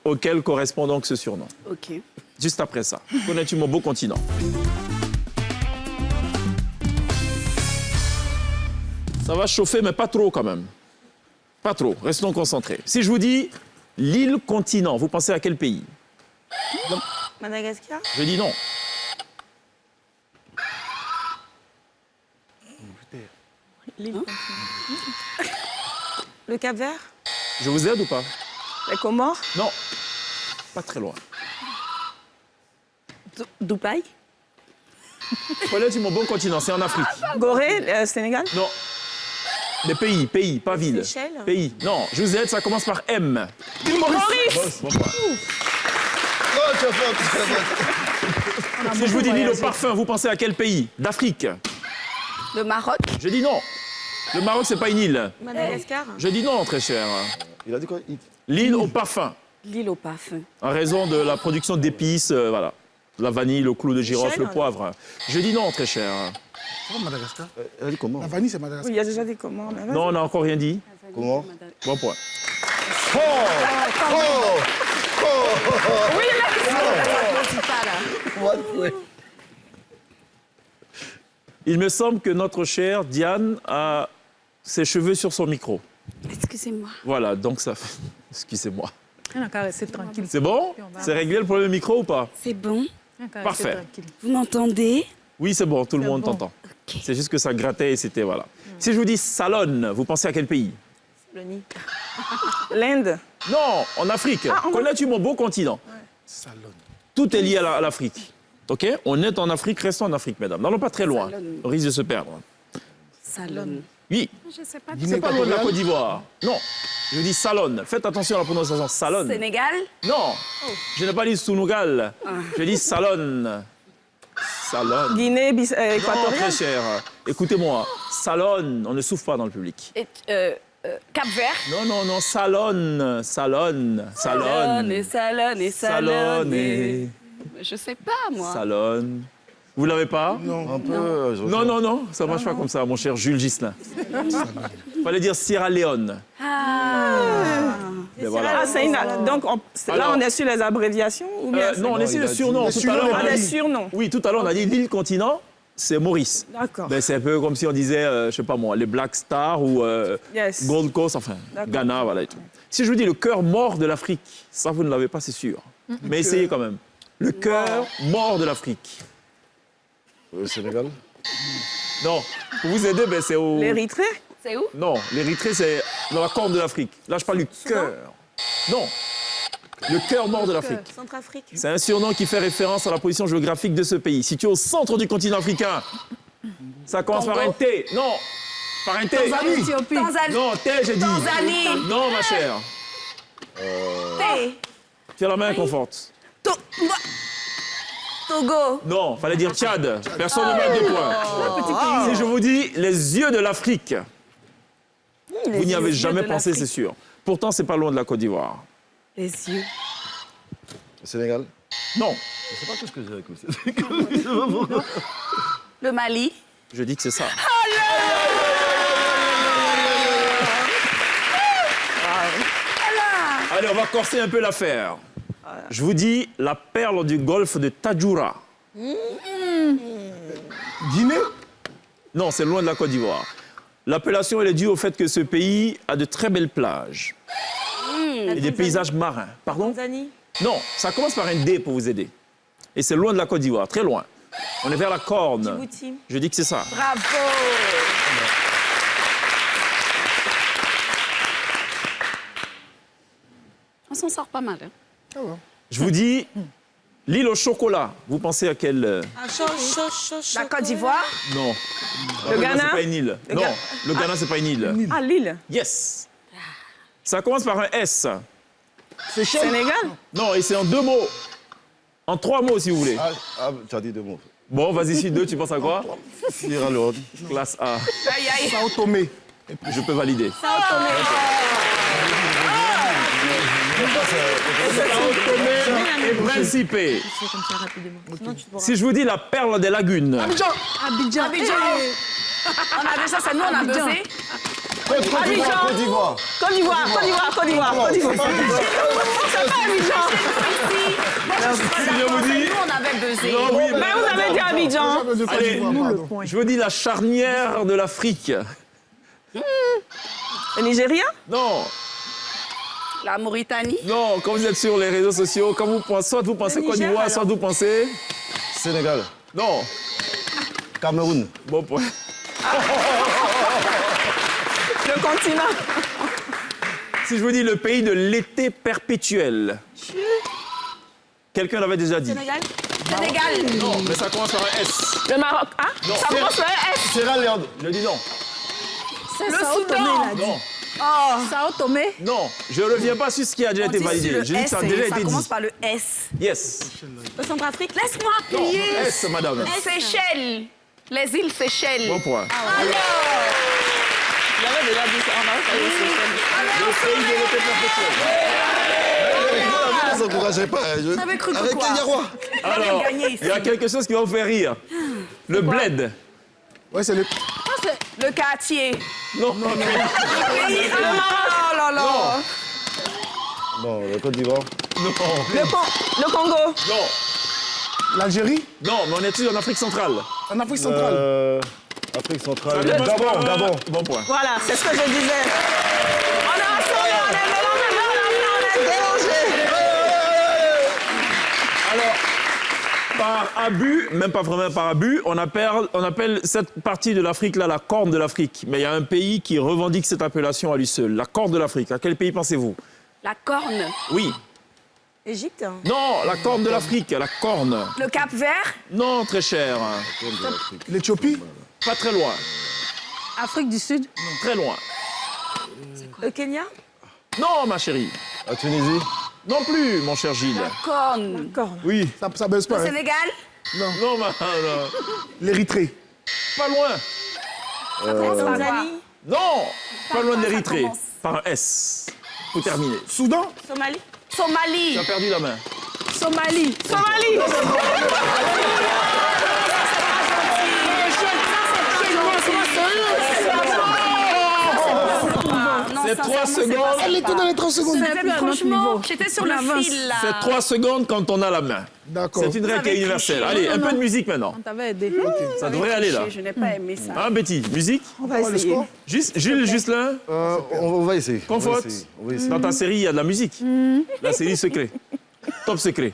A: auquel correspond donc ce surnom.
G: OK.
A: Juste après ça. Connais-tu mon beau continent? Ça va chauffer, mais pas trop quand même. Pas trop. Restons concentrés. Si je vous dis l'île continent, vous pensez à quel pays?
E: Madagascar?
A: Je dis non.
E: Le Cap-Vert?
A: Je vous aide ou pas?
G: Les Comores?
A: Non. Pas très loin.
G: Dubaï?
A: Connais-tu mon beau continent? C'est en Afrique.
G: Gorée, Sénégal?
A: Non. Des pays, pas ville.
E: Seychelles.
A: Pays. Non, je vous aide, ça commence par M.
E: Maurice.
A: Bon point.
D: Oh, tu as fait.
A: Si je vous dis l'île au parfum, vous pensez à quel pays? D'Afrique?
G: Le Maroc.
A: Je dis non. Le Maroc, c'est pas une île.
E: Madagascar.
A: Je dis non, très cher.
D: Il a dit quoi?
A: L'île au parfum.
G: L'île au parfum.
A: En raison de la production d'épices, voilà. La vanille, le clou de girofle, le poivre. Je dis non, très cher.
F: C'est pas Madagascar.
D: Elle a dit comment?
F: La vanille, c'est Madagascar.
E: Oui, il y a déjà des commandes.
A: Non, on n'a encore rien dit.
D: Comment?
A: Bon point.
G: Oui, là,
A: Il me semble que notre chère Diane a ses cheveux sur son micro.
G: excusez-moi.
A: Voilà, donc ça fait... Excusez-moi.
C: On a qu'à rester tranquille.
A: C'est bon? C'est réglé le problème micro ou pas?
G: C'est bon.
C: On a qu'à rester
A: Parfait.
C: tranquille.
G: Vous m'entendez?
A: Oui, c'est bon, tout le
C: C'est
A: monde
C: bon.
A: t'entend. C'est juste que ça grattait et c'était voilà. Si je vous dis Salonne, vous pensez à quel pays?
E: L'Inde.
A: Non, en Afrique. Connais-tu mon beau continent?
F: Salonne.
A: Tout est lié à l'Afrique. OK? On est en Afrique, restons en Afrique, mesdames. N'allons pas très loin.
G: Salonne.
A: On risque de se perdre.
G: Salon.
A: Oui,
G: Je sais pas.
A: c'est pas loin de la Côte d'Ivoire. Non, je dis Salonne. Faites attention à la prononciation. Salonne.
G: Sénégal.
A: Non, je n'ai pas dit Sounougal. Je dis Salonne. Salonne.
E: Guinée
A: Non,
E: équatoriale.
A: très cher. Écoutez-moi. Salonne. On ne souffle pas dans le public.
G: Et, Cap-Vert.
A: Non. Salonne. Salonne.
G: Salonne.
A: Salonne.
G: Salonne. Je sais pas, moi.
A: Salonne. Vous l'avez pas?
D: Un peu.
A: Non, ça marche pas comme ça, mon cher Jules Ghislain. Fallait dire Sierra Leone. Mais voilà.
E: Ah, c'est une... Donc, là,
A: Alors-
E: on est sur les abréviations ou bien
A: Non, on est sur le surnom. Tout à l'heure, on
E: Ah,
A: a
E: les
A: dit-
E: surnoms.
A: Oui, tout à l'heure, on a dit l'île continent, c'est Maurice.
E: D'accord.
A: Ben, c'est un peu comme si on disait, je sais pas moi, les Black Stars ou
E: Yes.
A: Gold Coast, enfin,
E: D'accord.
A: Ghana, voilà et tout. Si je vous dis le cœur mort de l'Afrique, ça, vous ne l'avez pas, c'est sûr. Mais essayez quand même. Le cœur mort de l'Afrique.
D: Sénégal.
A: Non, pour vous aider, ben, c'est au...
E: L'Érythrée.
G: C'est où?
A: Non, l'Érythrée, c'est dans la corne de l'Afrique. Là, je parle du cœur. Non, le cœur mort de l'Afrique.
E: Centrafrique.
A: C'est un surnom qui fait référence à la position géographique de ce pays. Situé au centre du continent africain. Ça commence par un T. Non, par un T.
C: Éthiopie.
G: Tanzanie.
A: Non, T, j'ai dit.
G: Tanzanie.
A: Non, ma chère.
G: T.
A: Tu as la main conforte.
G: Togo.
A: Non, fallait dire Tchad. Personne ne marque de points. Si je vous dis les yeux de l'Afrique, vous n'y avez jamais pensé, c'est sûr. Pourtant, c'est pas loin de la Côte d'Ivoire.
G: Les yeux.
D: Sénégal.
A: Non,
D: Je sais pas ce que j'ai avec le Sénégal.
G: Le Mali.
A: je dis que c'est ça. Allez, on va corser un peu l'affaire. Je vous dis la perle du golfe de Tadjoura.
F: Guinée.
A: Non, c'est loin de la Côte d'Ivoire. L'appellation, elle est due au fait que ce pays a de très belles plages et des paysages marins. Pardon?
E: Tanzanie.
A: Non, ça commence par un D pour vous aider. Et c'est loin de la Côte d'Ivoire, très loin. On est vers la Corne.
E: Djibouti.
A: Je dis que c'est ça.
G: Bravo. On s'en sort pas mal. Hein.
A: Je vous dis l'île au chocolat. Vous pensez à quelle...
G: La Côte d'Ivoire.
A: Non.
E: Le
A: Ghana,
E: Ghana.
A: c'est pas une île.
E: Le
A: Non,
E: Ga-
A: le Ghana, c'est pas une île.
E: Ah, Lille.
A: Yes. Ça commence par un S.
E: Sénégal.
A: Non, et c'est en 2 mots. En 3 mots, si vous voulez.
D: Tu as dit 2 mots.
A: Bon, vas-y, si 2, tu penses à quoi?
D: Sierra Leone.
A: Classe A.
G: Aïe, aïe.
F: Sao Tomé.
A: Je peux valider. Sao Tomé et Principe. Si je vous dis la perle des lagunes.
F: Abidjan.
C: Abidjan.
G: On avait ça, c'est nous, on a buzzé.
D: Côte d'Ivoire. Côte d'Ivoire.
E: Côte d'Ivoire. Côte d'Ivoire. Côte d'Ivoire. Côte d'Ivoire. C'est pas Abidjan.
A: Si je vous dis...
G: Nous, on avait buzzé.
A: Non, oui,
E: Mais vous avez dit Abidjan.
A: Allez, je vous dis la charnière de l'Afrique.
E: Le Nigeria.
A: Non,
G: La Mauritanie.
A: non, quand vous êtes sur les réseaux sociaux, quand vous pensez, soit vous pensez
E: Le
A: Côte
E: Niger,
A: d'Ivoire,
E: alors.
A: soit vous pensez...
D: Sénégal.
A: Non,
D: Cameroun.
A: bon point.
E: Le continent.
A: Si je vous dis le pays de l'été perpétuel. Quelqu'un l'avait déjà dit.
G: Sénégal. Sénégal.
A: Non, mais ça commence par un S.
E: Le Maroc. Ah,
A: Non,
E: ça commence par un S.
D: Sierra Leone.
A: Je dis non.
C: C'est
G: Le
C: Sao Tomé,
G: Soudan.
C: il a dit.
A: Non.
G: Oh.
C: Sao Tomé.
A: Non, je ne reviens pas sur ce qui a déjà été validé. Je dis que ça a déjà été dit.
G: Ça commence par le S.
A: Yes.
E: Le Centrafrique.
G: Laisse-moi
A: Non,
G: crier.
A: S, madame.
G: Seychelles. Les îles Seychelles.
A: Bon point.
G: Alors.
E: J'avais déjà dit ça. On a fait
A: Le pays de
D: Ne vous encouragez pas.
G: T'avais cru que
D: Avec
G: quoi?
D: un Yaroua.
A: Alors, il y a quelque chose qui va vous faire rire. Le bled.
F: Ouais, c'est le...
G: Le quartier.
A: Non, non,
G: Le pays. Oh là là.
D: Bon, la Côte d'Ivoire.
E: Le Congo.
A: non,
F: L'Algérie.
A: non, mais on est toujours en Afrique centrale.
F: En Afrique centrale.
D: Afrique centrale.
A: Ça dépasse
D: Gabon,
A: pas-
D: Gabon.
A: Bon point.
E: Voilà, c'est ce que je disais. On est ensemble, on est mélangés, on est délangés.
A: Alors, par abus, même pas vraiment par abus, on appelle cette partie de l'Afrique là la Corne de l'Afrique. Mais il y a un pays qui revendique cette appellation à lui seul. La Corne de l'Afrique. À quel pays pensez-vous?
G: La corne.
A: Oui.
E: Égypte.
A: Non, la Corne de l'Afrique. La Corne.
G: Le Cap-Vert.
A: Non, très cher.
F: L'Éthiopie.
A: Pas très loin.
C: Afrique du Sud.
A: Très loin.
E: Le Kenya.
A: Non, ma chérie.
D: La Tunisie.
A: Non plus, mon cher Gilles.
G: Corne.
F: Oui, ça baisse pas.
G: Le
F: hein.
G: Sénégal.
A: Non, non.
F: L'Érythrée.
A: Pas loin.
E: Tanzanie.
A: Non, pas loin de
G: quoi, ça
A: l'Érythrée.
G: commence?
A: Par un S. Pour terminer.
F: Soudan.
E: Somalie.
A: Tu
G: Somalie.
A: as perdu la main.
C: Somalie.
E: Somalie.
A: C'est 3 secondes.
F: Elle était dans les 30 secondes.
C: C'est plus à notre
G: Franchement,
C: niveau.
G: j'étais sur
C: On
G: le
C: avance.
G: fil là.
A: C'est 3 secondes quand on a la main.
F: D'accord.
A: C'est une règle qui est
G: avez
A: universelle.
G: triché.
A: Allez, un
C: Non,
A: peu de
C: non.
A: musique maintenant.
C: On t'avait aidé.
A: Ça devrait aller là.
G: Je n'ai pas aimé ça.
A: Hein, Betty, musique.
E: On va
F: Le
E: essayer.
F: score.
A: Jules Justelin,
D: On va essayer.
A: Comfort.
D: On va essayer.
A: Dans ta série, il y a de la musique. La série secret. Top secret.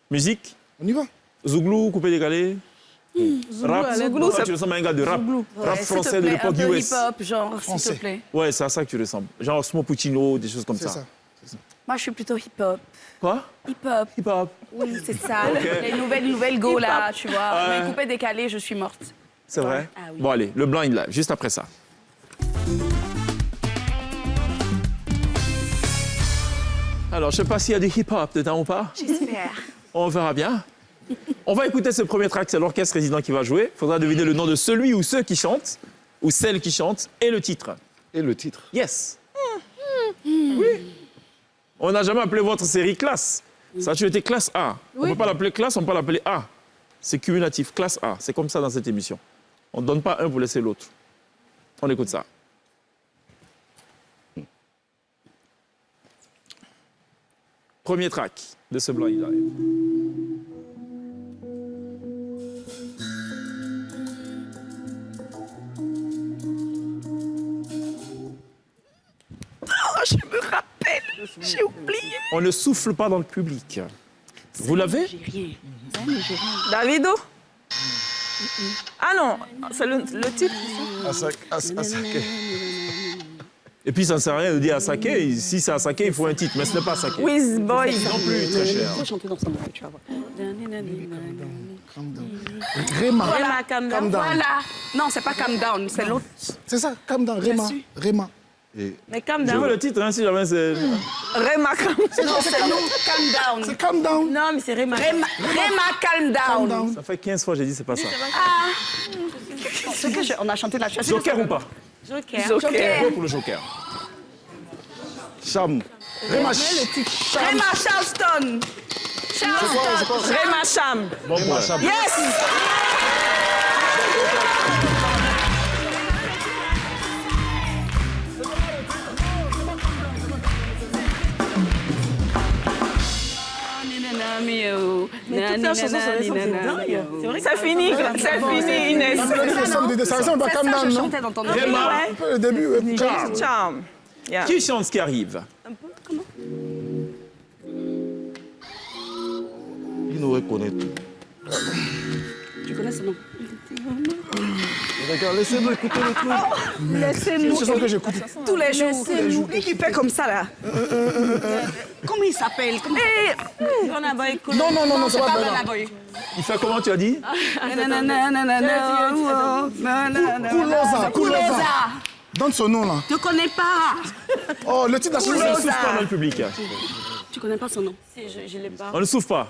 A: Musique.
F: On y va.
A: Zouglou, coupé décalé. Rap.
C: Zouglou,
A: Toi, tu ressembles à un gars de rap. Rap
G: S'il te
A: français de
G: plaît,
A: l'époque
G: un peu
A: US.
G: hip-hop, genre, s'il
F: Français.
G: te plaît.
A: Ouais, c'est à ça que tu ressembles. Genre Osmo Puccino, des choses comme
F: C'est
A: ça.
F: ça.
G: Moi, je suis plutôt hip-hop.
A: Quoi?
G: Hip-hop.
A: Hip-hop.
G: Oui, c'est ça. Les nouvelles go là, tu vois.
A: Ouais.
G: Mais coupé décalé, je suis morte.
A: C'est vrai?
G: Ah oui.
A: Bon, allez, le blind là, juste après ça. Alors, je sais pas s'il y a du hip-hop dedans ou pas.
G: J'espère.
A: On verra bien. On va écouter ce premier track, c'est l'orchestre résident qui va jouer. Il faudra deviner le nom de celui ou ceux qui chantent, ou celle qui chante, et le titre.
D: Et le titre.
A: Yes. Oui. On n'a jamais appelé votre série classe. Ça a toujours été classe A. On ne peut pas l'appeler classe, on peut l'appeler A. C'est cumulatif, classe A. C'est comme ça dans cette émission. On ne donne pas un pour laisser l'autre. On écoute ça. Premier track de ce Blind Live.
G: Oh, je me rappelle. J'ai oublié.
A: On ne souffle pas dans le public. Vous l'avez?
G: J'ai rien.
E: Davido. Ah non, c'est le titre.
D: Asake.
A: Et puis ça ne sert à rien de dire Asake. Si c'est Asake, il faut un titre, mais ce n'est pas Asake.
E: Wiz Boy.
A: Non plus, très cher.
G: Il faut chanter dans son oreille, tu vas voir.
F: Réma.
E: Voilà, calm down.
G: Voilà. Non, c'est pas Calm Down, c'est l'autre.
F: C'est ça, calm down. Réma.
G: suis.
F: Réma.
E: Mais calm
A: Je veux
E: down.
A: le titre, hein, si jamais c'est...
E: Réma, calm
G: Non, c'est l'autre Calm Down.
F: C'est calm down.
E: Non, mais c'est Réma.
G: Réma Calm
F: Calm
G: Down.
F: down.
A: Ça fait 15 fois que j'ai dit c'est pas ça.
G: C'est que on a chanté la chanson.
A: Joker ou pas?
E: Joker.
A: Go pour le Joker.
D: Cham.
F: Réma.
G: Réma Charleston. Charleston.
E: Réma Cham.
A: Bon point.
E: Yes!
G: Mais
E: toutes leurs chansons sont récentes, c'est dingue. C'est vrai que ça finit, Inès.
F: Ça ressemble à
G: C'est
F: calm
G: ça,
F: down,
G: je
F: non?
G: chantais dans ton
A: Réma.
G: oreille.
F: Un peu le début. Calm.
E: Charm. Yeah.
A: Qui chante ce qui arrive?
D: Il nous reconnaît tout.
G: Tu connais ce nom?
D: Regarde, laissez-nous écouter le truc.
F: C'est une chanson que j'écoute.
G: Tous les jours. Lui qui fait comme ça là. Comment il s'appelle?
E: Burna Boy, cool.
F: Non, c'est pas
G: Burna
F: Burna.
G: Boy.
A: Il fait comment, tu as dit?
F: Kouloza. Donne ce nom, là.
G: Je connais pas.
F: Oh, le titre de la
A: On ne
F: chanson.
A: souffle pas dans le public.
G: Tu connais pas son nom?
I: Si, je l'ai pas.
A: On ne souffle pas.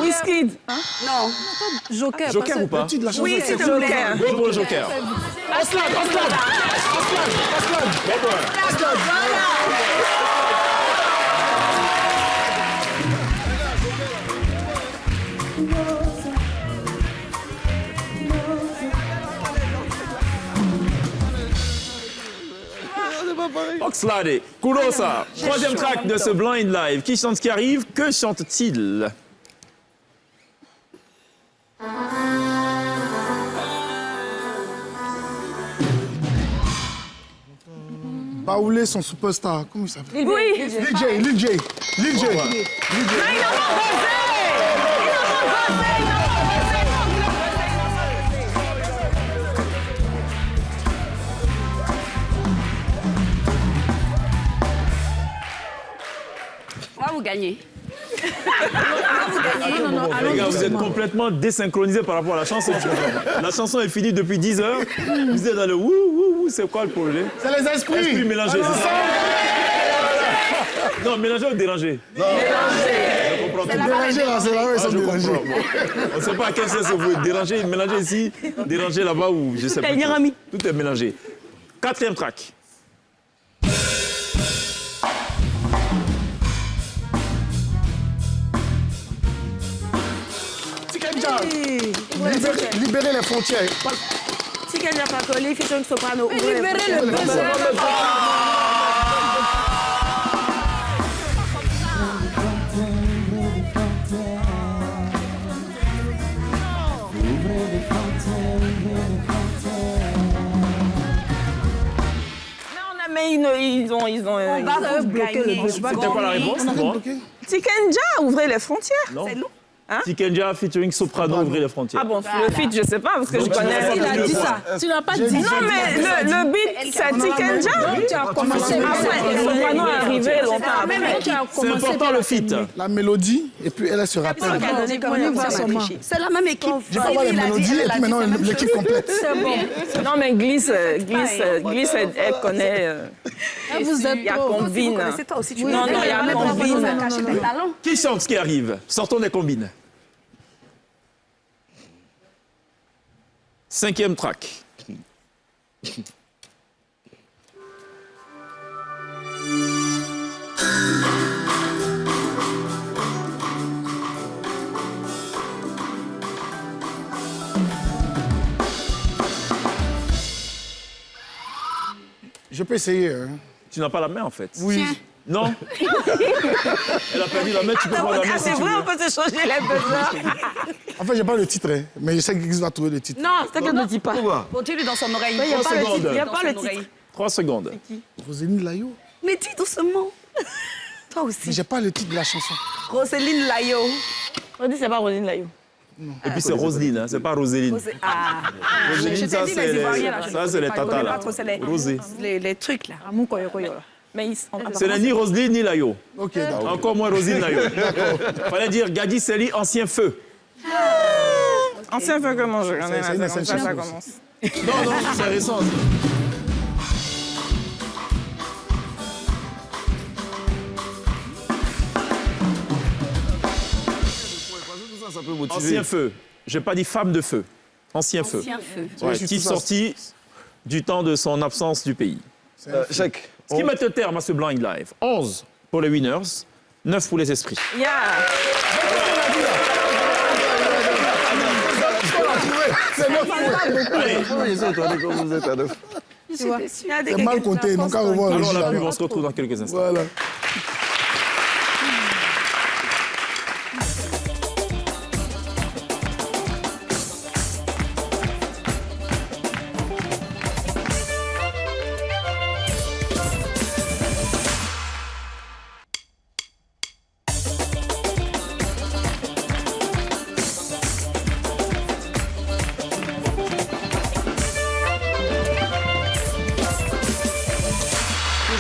G: Wizkid.
C: Non. Joker.
A: Joker ou pas?
F: Le titre de la chanson.
G: Oui,
F: c'est
G: s'il te plaît.
A: Go pour le Joker.
F: Aslan.
A: Oxlade, Kurosa, troisième track de ce Blind Live. Qui chante ce qui arrive? Que chante-t-il?
F: Baoulé, son superstar. Comment il s'appelle?
G: Oui.
F: Lil J.
G: Là, vous gagnez.
A: Les gars, vous êtes complètement désynchronisés par rapport à la chanson. La chanson est finie depuis 10 heures. Vous êtes dans le wouh, c'est quoi le problème?
F: C'est les esprits.
A: Esprit mélangé, c'est ça? Non, mélangé ou dérangé? Non. Je comprends tout.
F: Dérangé, là, c'est là où ils sont
A: Je
F: dérangés.
A: comprends. On ne sait pas à quel sens vous êtes dérangé, mélangé ici, dérangé là-bas ou je sais pas. Tout est mélangé. Quatrième track.
F: Tikenja. Libérer les frontières.
G: Tikenja Fakoli, featuring Soprano.
C: Libérez le buzzer.
G: Mais ils ont
C: On va bloquer le buzzer.
A: C'était quoi la réponse?
G: Tikenja, ouvrez les frontières.
A: Non.
G: C'est nous.
A: Tikenja featuring Soprano, ouvrez les frontières.
G: Ah bon, le feat, je sais pas, parce que je connais.
C: Il a dit ça. Tu l'as pas dit.
G: Non, mais le beat, c'est Tikenja.
C: Tu as commencé.
G: Soprano est arrivé longtemps après.
A: C'est important le feat.
F: La mélodie, et puis elle se rappelle.
G: C'est la même équipe.
F: J'ai pas voir les mélodies, et puis maintenant l'équipe complète.
C: C'est bon.
G: Non, mais Glisse, elle connaît.
C: Vous êtes
G: Il y a
C: trop.
G: combine. Non, il y a combine.
A: Qui chante ce qui arrive? Sortons des combines. Cinquième track.
F: Je peux essayer. Hein.
A: Tu n'as pas la main en fait.
F: Oui.
A: Non. Elle a perdu la main, tu peux prendre la main si
G: C'est
A: tu
G: vrai,
A: veux.
G: on peut se changer les buzzers.
F: En fait, j'ai pas le titre, hein, mais je sais qu'il va trouver le titre.
G: Non, c'est qu'elle ne dit pas.
I: Continue dans son oreille.
G: Il n'y a
A: 3
G: pas le
A: secondes.
G: titre. Il n'y a pas le titre.
A: 3 secondes.
F: Roséline Layo.
G: Mais dis doucement. Toi
F: Mais
G: aussi.
F: j'ai pas le titre de la chanson.
G: Roselyne Layo. On dit c'est pas Roselyne Layo.
A: Et puis c'est Roseline, hein, c'est pas Roséline.
G: Ah.
A: Roséline, ça c'est les tatas là. Rosé.
G: Les trucs là. Mais ils sont.
A: Ce n'est ni Roseline ni Layo.
F: Ok, d'accord.
A: Encore moins Rosine Layo. Fallait dire Gadi Seli, ancien feu.
G: Ancien feu comment je connais.
F: C'est une
G: Ça
F: chanson aussi.
G: commence.
A: Non, c'est récent. Ancien feu. Je n'ai pas dit femme de feu. Ancien feu. Ouais, titre sorti du temps de son absence du pays.
J: Chèque.
A: Ce qui met un terme à ce Blind Live. 11 pour les winners, 9 pour les esprits.
G: Yeah.
F: C'est neuf fois.
A: Allez,
F: C'est mal compté, donc à revoir le
A: alors la pub,
F: jeu.
A: on se retrouve dans quelques instants.
F: Voilà.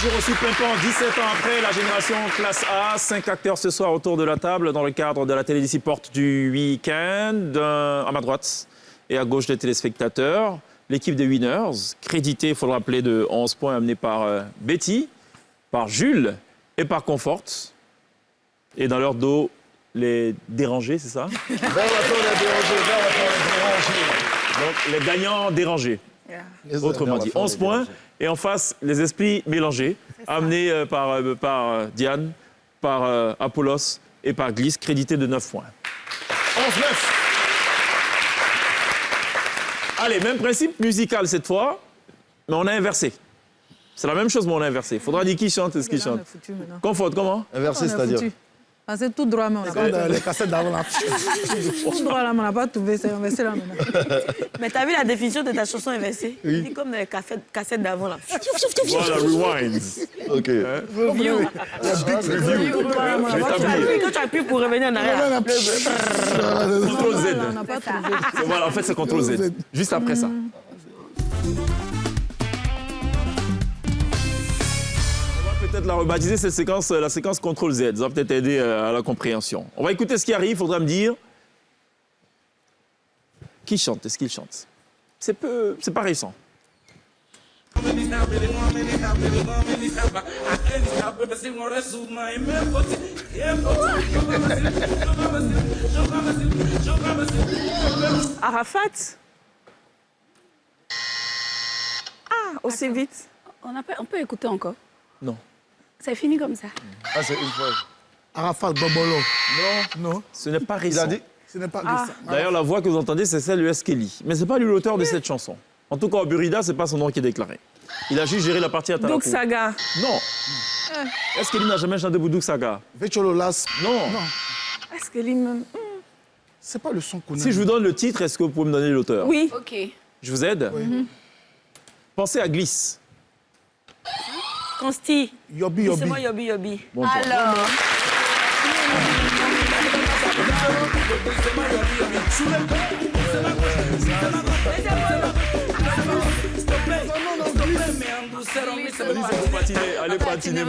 A: Toujours aussi pimpant, 17 ans après, la génération classe A. 5 acteurs ce soir autour de la table dans le cadre de la télévisie Porte du Week-end. À ma droite et à gauche des téléspectateurs. l'équipe des Winners, crédité, il faut le rappeler, de 11 points amenés par Betty, par Jules et par Comfort. Et dans leur dos, les dérangés, c'est ça? Donc, les gagnants dérangés. Autrement dit, 11 points. Et en face, les esprits mélangés, amenés par Diane, par Apollos et par Gliss, crédités de 9 points. 11-9. Allez, même principe musical cette fois, mais on a inversé. C'est la même chose, mais on a inversé. Il faudra dire qui chante et ce qui chante. Comfort, comment?
D: Inversé, c'est-à-dire?
C: C'est tout droit, mais on n'a pas
F: Les cassettes d'avant là.
C: tout droit, là, mais on n'a pas trouvé, c'est inversé là maintenant.
E: Mais t'as vu la définition de ta chanson inversée? C'est comme dans les cassettes d'avant là.
A: Voilà, rewind.
D: Ok.
E: Review. Quand tu appuies pour revenir en arrière.
A: Contrôle Z.
C: On n'a pas trouvé.
A: Voilà, en fait, c'est Contrôle Z. Juste après ça. Peut-être la rebaptiser cette séquence, la séquence Contrôle Z. Ça va peut-être aider à la compréhension. On va écouter ce qui arrive. Il faudra me dire qui chante. Est-ce qu'il chante? C'est pas récent.
E: Arafat. Ah, aussi vite.
G: On peut écouter encore.
A: Non.
G: C'est fini comme ça.
D: Ah, c'est une fois.
F: Arafat Bobolo. Non.
A: Ce n'est pas récent.
D: Il a dit?
F: Ce n'est pas récent.
A: D'ailleurs, la voix que vous entendez, c'est celle de S. Kelly. Mais c'est pas lui l'auteur de cette chanson. En tout cas, au Burida, c'est pas son nom qui est déclaré. Il a juste géré la partie à Talakou.
E: Douk Saga.
A: Non. S. Kelly n'a jamais chanté Boudouk Saga.
F: Vechololas.
A: Non.
E: Est-ce que lui-même.
F: C'est pas le son qu'on a.
A: Si je vous donne le titre, est-ce que vous pouvez me donner l'auteur?
E: Oui.
G: Ok.
A: Je vous aide?
F: Oui.
A: Pensez à Gliss.
E: Consti.
F: Yobi.
E: C'est moi Yobi.
A: Bon point.
G: Alors,
A: Allez patiner,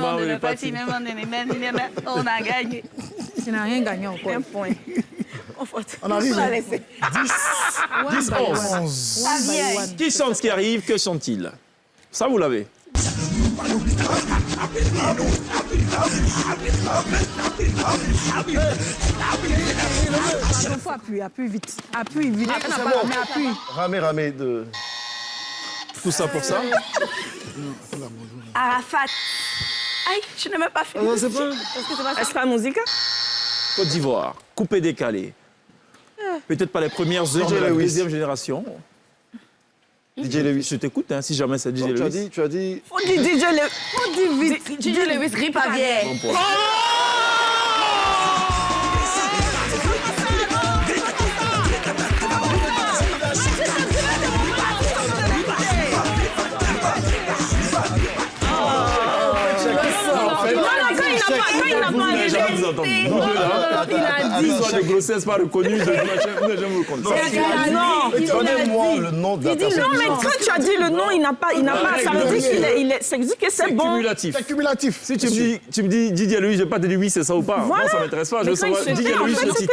G: on a gagné.
C: Tu n'as rien gagné encore.
E: Un point.
F: On arrive.
A: 10, 11. Qui chante ce qui arrive? Que chante-t-il? Ça, vous l'avez.
C: Il faut appuyer vite. Appuie vite.
D: C'est bon. Ramé de...
A: Tout ça pour ça?
E: Arafat. Aïe, je n'ai même pas fait.
D: Non, c'est pas...
E: Est-ce pas musique?
A: Côte d'Ivoire, coupé décalé. Peut-être pas les premières heures de la deuxième génération.
D: DJ Lewis.
A: Je t'écoute, hein, si jamais c'est DJ Lewis.
D: Tu as dit...
E: Faut dire DJ Lewis. Faut dire vite. DJ Lewis, grippe aviaire.
A: Bon point. Déjà, vous entendez. Vous deux, là, l'histoire de grossesse pas reconnue, je vous le compte.
E: Non,
D: Donnez-moi le nom de la personne.
E: non, mais quand tu as dit le nom, il n'a pas, ça veut dire ça veut dire que c'est bon.
A: Cumulatif.
F: C'est cumulatif.
A: Si tu me dis Didier Louis, je vais pas te dire oui, c'est ça ou pas.
E: Voilà.
A: Moi, ça m'intéresse pas. Je veux savoir Didier Louis, le titre.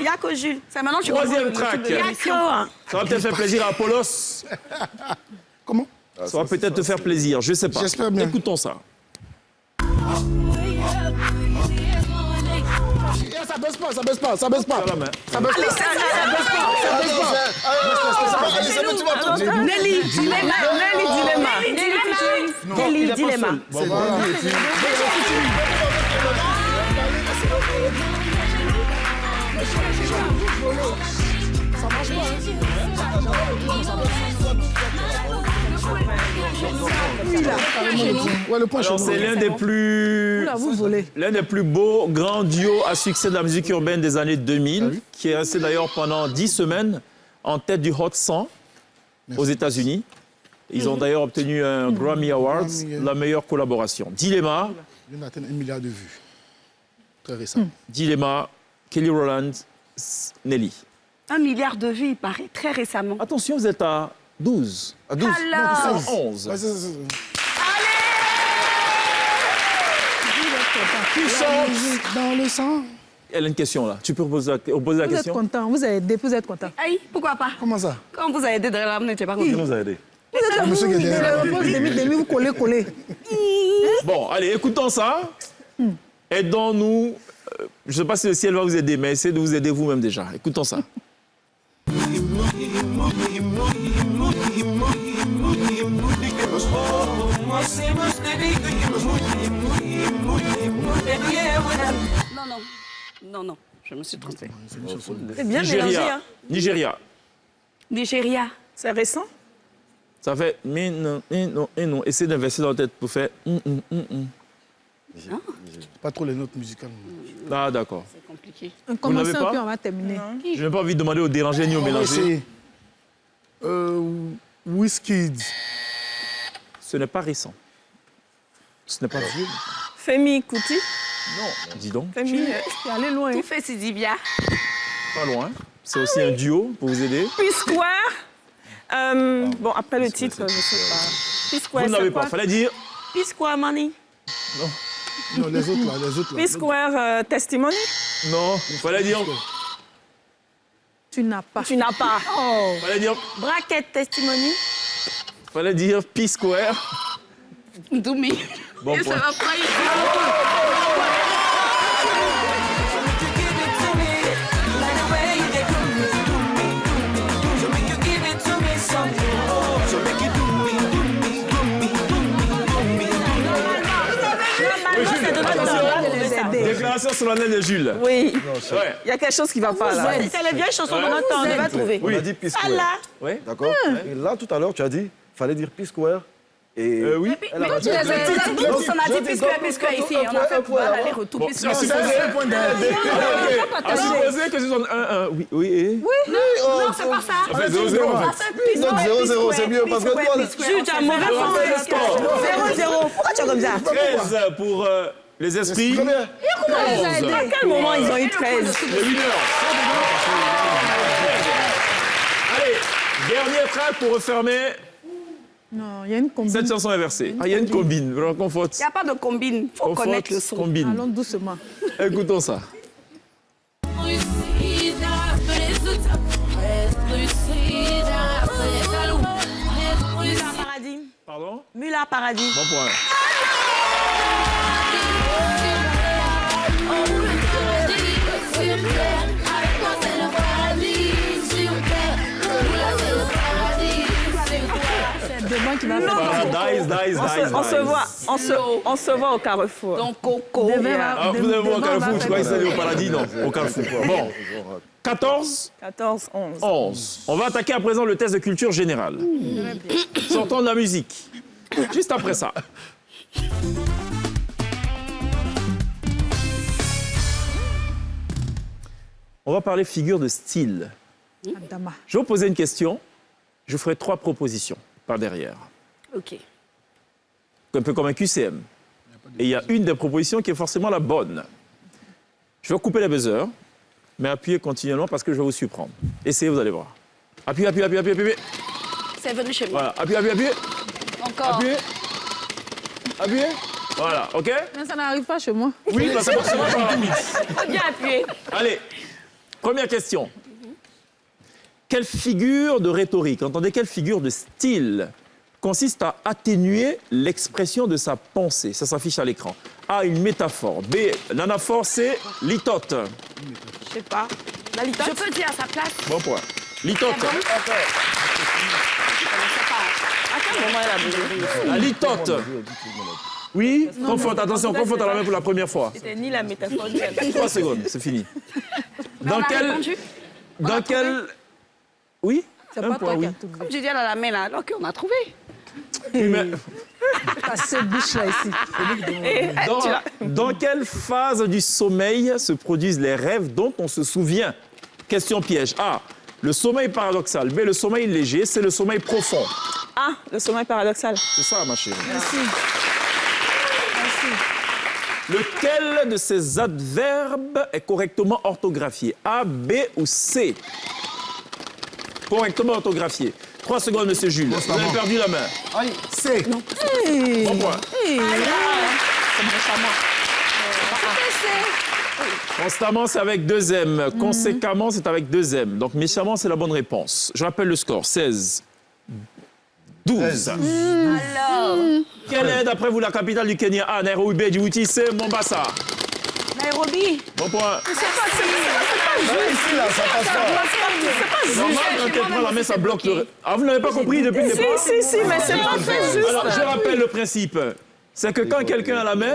E: Yako Jules. C'est maintenant tu
A: Troisième track.
E: Yako.
A: Ça va peut-être faire plaisir à Apollos.
F: Comment?
A: Ça va peut-être te faire plaisir, je sais pas.
F: J'espère bien.
A: Écoutons ça.
F: Ça baisse pas.
A: Sur la main.
F: Ça baisse pas.
E: Nelly Dilema. Nelly Dilema.
A: Alors, c'est l'un des plus beaux grands duos à succès de la musique urbaine des années 2000, qui est resté d'ailleurs pendant 10 semaines en tête du Hot 100 aux États-Unis. Ils ont d'ailleurs obtenu un Grammy Awards, la meilleure collaboration. Dilemma.
F: On a atteint 1 milliard de vues. Très récent.
A: Dilemma, Kelly Rowland, Nelly.
E: 1 milliard de vues, il paraît, très récemment.
A: Attention, vous êtes à 12.
D: À 12.
E: Alors.
A: Non, 11.
F: Qui chante dans le sang?
A: Elle a une question là. Tu peux poser la
C: Vous êtes
A: question?
C: content, vous avez aidé, vous êtes content.
G: Aïe, pourquoi pas?
F: Comment ça?
G: Quand vous avez aidé derrière la n'étais pas content.
A: Qui nous a aidés?
C: Vous êtes
F: monsieur qui est
C: vous,
F: derrière.
C: vous demi, vous collez.
A: Bon, allez, écoutons ça. Aidons-nous. Je ne sais pas si le ciel va vous aider, mais essayez de vous aider vous-même déjà. Écoutons ça.
G: Non, je me suis trompée.
H: C'est bien mélangé, hein.
A: Nigeria.
G: Nigeria.
H: C'est récent.
A: Ça fait mais non. Essayez d'inverser dans la tête pour faire.
F: Pas trop les notes musicales.
A: Ah, d'accord.
G: C'est compliqué.
C: On commence
A: n'avez
C: et
A: pas
C: puis on va terminer.
A: Je n'ai pas envie de demander au déranger ni au
F: On va
A: mélanger.
F: essayer. Wizkid.
A: Ce n'est pas récent. Ce n'est pas vieux.
H: Femi Kuti.
A: Non. Dis donc.
H: Femi.
C: C'est allé loin.
G: Tout fait Sidibia.
A: Pas loin. C'est aussi un duo pour vous aider.
H: P-Square. Bon, après le titre, je ne sais pas. P-Square,
A: Vous n'avez
H: c'est
A: pas.
H: quoi?
A: Fallait dire.
G: P-Square Money.
F: Non, les autres là.
H: P-Square Testimony.
A: Non. Fallait dire.
C: Tu n'as pas.
H: Tu n'as pas.
C: Oh.
A: Fallait dire.
G: Bracket Testimony.
A: Fallait dire P-Square.
G: Doumi.
A: Bon
G: Et ça
A: point.
G: va pas Déclaration solennelle de Jules.
H: Oui.
A: Ouais.
H: Il y a quelque chose qui ne va pas là.
G: C'est les vieilles chansons
A: Ouais.
G: qu'on entend.
H: On va trouver.
A: Oui.
J: On a dit P-Square.
G: Allah.
A: Oui.
J: D'accord. Et là, tout à l'heure, tu as dit fallait dire P-Square. Et
A: Oui.
J: elle a
G: Mais
J: raté.
G: tu les as tous, on a dit P-Square ici. On a fait aller-retour.
A: Bon, c'est à supposer à supposer que ce soit un. Oui. Et...
G: Non, c'est pas ça.
A: Ça fait 0-0 en fait.
J: Donc 0-0, c'est mieux parce que toi,
G: Jules, tu as mauvais
A: On
G: sens.
A: fait le score.
H: 0-0. Pourquoi tu es comme ça?
A: 13 pour les esprits.
J: Très bien.
A: 11.
H: À quel moment ils ont eu 13?
A: Les winners. Allez, dernier track pour refermer.
C: Non, il y a une combine.
A: Cette chanson est versée. Ah, il y a une combine. Vraiment, conforte.
G: Il n'y a pas de combine. Il faut connaître le son.
A: Combine.
C: Allons doucement.
A: Écoutons ça.
H: Paradis.
A: Pardon?
H: Mula Paradis.
A: Bon point.
C: C'est demain qui va faire.
H: On se voit au Carrefour.
G: Donc, Coco.
A: Ah, vous allez voir au Carrefour, je crois que c'est au paradis, non, au Carrefour. Bon, 14,
H: 14, 11.
A: 11. On va attaquer à présent le test de culture générale. Sortons de la musique. Juste après ça. On va parler figure de style.
C: Adama.
A: Je vais vous poser une question. Je ferai 3 propositions par derrière.
G: OK.
A: Un peu comme un QCM. Et il y a une des propositions qui est forcément la bonne. Je vais couper les buzzers, mais appuyez continuellement parce que je vais vous surprendre. Essayez, vous allez voir. Appuyez.
G: C'est venu chez moi.
A: Voilà, appuyez.
G: Encore.
A: Appuyez. Voilà, OK?
C: Mais ça n'arrive pas chez moi.
A: Oui, parce que c'est pas rapide.
G: Faut bien appuyer.
A: Allez, première question. Quelle figure de rhétorique, entendez, quelle figure de style consiste à atténuer l'expression de sa pensée? Ça s'affiche à l'écran. A, une métaphore. B, l'anaphore, C, litote.
H: Je sais pas. La litote?
G: Je peux dire à sa place.
A: Bon point. Litote.
H: À quel moment elle a besoin?
A: La litote. Oui, conforte, attention, conforte à la main pour la première fois.
H: C'était ni la métaphore ni la
A: 3 secondes, c'est fini.
G: On a répondu.
A: Dans quel... Oui?
C: C'est
A: Un
C: pas
A: point,
C: toi qui
A: oui.
C: as trouvé.
G: J'ai dit elle a la main là. Alors qu'on a trouvé.
A: Oui, mais
C: T'as cette bouche-là ici.
A: dans quelle phase du sommeil se produisent les rêves dont on se souvient? Question piège. A, le sommeil paradoxal. B, le sommeil léger. C, le sommeil profond.
H: Ah, le sommeil paradoxal.
A: C'est ça, ma chérie.
C: Merci.
A: Lequel de ces adverbes est correctement orthographié? A, B ou C? Correctement orthographié. 3 secondes, monsieur Jules. Vous avez perdu la main.
F: Aïe, c'est.
A: Bon point. Constamment, c'est avec 2 M. Conséquemment, c'est avec 2 M. Donc, méchamment, c'est la bonne réponse. Je rappelle le score. 16. 12.
I: Alors,
A: Quelle est, d'après vous, la capitale du Kenya? A. Nairobi. B. Djibouti. C. Mombasa.
I: Nairobi.
A: Bon point.
J: Ici, là, ça passe pas.
A: Normal, quand elle prend la main, ça bloque le... Ah, vous n'avez pas compris depuis le départ?
G: Si, mais c'est pas fait juste.
A: Alors, je rappelle le principe. C'est que quand quelqu'un a la main,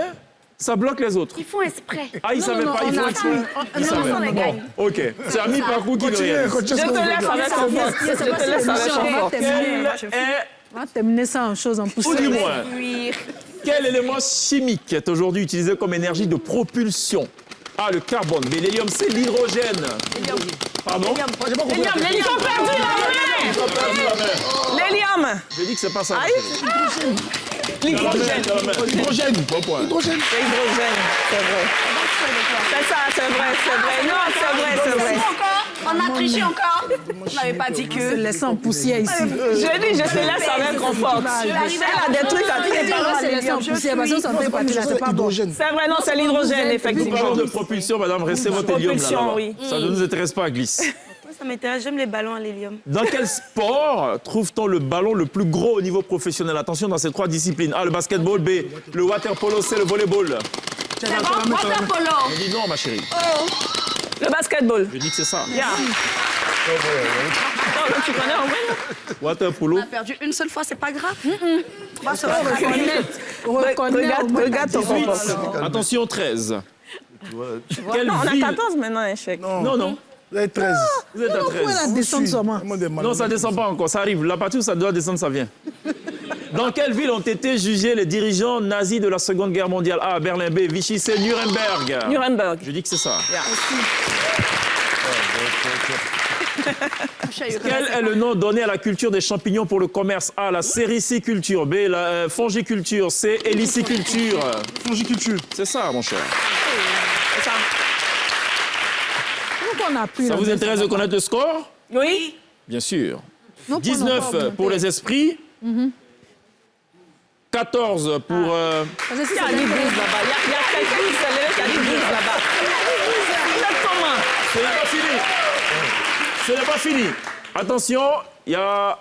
A: ça bloque les autres.
I: Ils font exprès.
A: Ah, ils ne savaient pas, ils font exprès. Ils savaient. Bon, OK. C'est à mi-parcours qui le réalise.
G: Je te laisse avec ton vote. Je te laisse avec ton vote.
A: Quel est,
C: On va terminer ça en chose en poussière.
A: ou du moins, quel élément chimique est aujourd'hui utilisé comme énergie de propulsion? A, le carbone. B, l'hélium. C, l'hydrogène. Pardon?
G: L'hélium. Ils ont perdu la main. L'hélium.
A: J'ai dit que c'est pas ça.
G: L'hydrogène.
A: L'hydrogène. Bon point.
G: L'hydrogène, c'est vrai. C'est ça, c'est vrai. Non, c'est vrai.
I: On a triché encore. On n'avait pas dit
C: Se
I: que.
C: laisser en poussière ici.
G: Je dis, je te laisse avec confort. Elle a des trucs à dire.
C: Se laisser en poussière parce que ça fait partie là, c'est pas bon.
G: C'est vrai, non, c'est l'hydrogène,
A: Nous
G: effectivement.
A: parlons de propulsion, madame. Restez votre hélium là-bas.
G: Propulsion, oui.
A: Ça ne nous intéresse pas, glisse.
I: Ça m'intéresse, j'aime les ballons à l'hélium.
A: Dans quel sport trouve-t-on le ballon le plus gros au niveau professionnel? Attention, dans ces 3 disciplines. A, le basketball. B, le water-polo. C, le volleyball.
I: C'est bon, water-polo.
A: Je dis non, ma chérie.
G: Le basketball.
A: Je dis que c'est ça.
G: Yeah. Non, tu connais en vrai?
A: Water-polo.
I: On a perdu une seule fois, c'est pas grave. On va se
G: Regarde ton comportement.
A: Attention, 13. Quelle
G: Non, on a
A: ville...
G: 14 maintenant, échec.
A: Non.
F: Vous êtes 13.
A: Vous êtes à 13.
C: Pourquoi la descente seulement?
A: Non, ça ne descend pas encore, ça arrive. La partie où ça doit descendre, ça vient. Dans quelle ville ont été jugés les dirigeants nazis de la Seconde Guerre mondiale? A, Berlin. B, Vichy. C, Nuremberg.
G: Nuremberg.
A: Je dis que c'est ça. Quel est le nom donné à la culture des champignons pour le commerce? A, la sériciculture. B, la fongiculture. C, héliciculture.
F: Fongiculture.
A: C'est ça, mon cher.
G: C'est ça.
C: Donc on a pris
A: Ça
C: la
A: vous
C: baisse.
A: intéresse de connaître le score?
G: Oui.
A: Bien sûr.
C: Donc, on n'a pas
A: 19
C: augmenté.
A: pour les esprits. 14 pour...
C: Parce que si
G: Il y a
C: c'est
G: des
C: des
G: 12 là-bas. Il y a quelqu'un qui s'est levé qui a dit 12 là-bas. Exactement.
A: Ce n'est pas fini. Ce n'est pas fini. Attention, il y a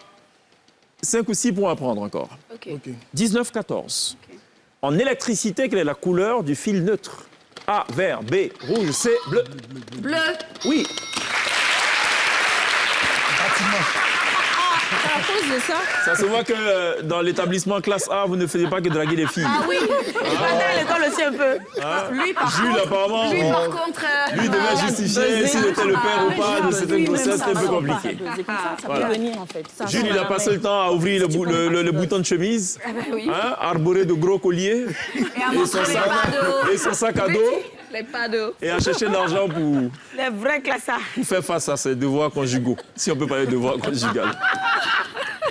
A: 5 ou 6 points à prendre encore. 19-14. En électricité, quelle est la couleur du fil neutre? A, vert. B, rouge. C, bleu.
I: Bleu.
A: Oui.
C: à cause de ça.
A: Ça se voit que dans l'établissement classe A, vous ne faisiez pas que draguer les filles.
I: Ah oui, il battait à l'école aussi un peu. Lui, par
A: Jules,
I: contre,
A: apparemment,
I: lui, par contre,
A: lui devait justifier s'il était le père ou pas de cette grossesse. C'était un peu compliqué.
M: Ça
A: Voilà.
M: peut venir en fait. Ça,
A: Jules, il a passé le temps à ouvrir le bouton de chemise,
I: oui.
A: hein, arboré de gros colliers,
I: Et à montrer les pados.
A: et son sac à dos,
I: Les pados.
A: et à chercher de l'argent pour
G: Les vrais classes.
A: faire face à ses devoirs conjugaux, si on peut parler de devoirs conjugaux.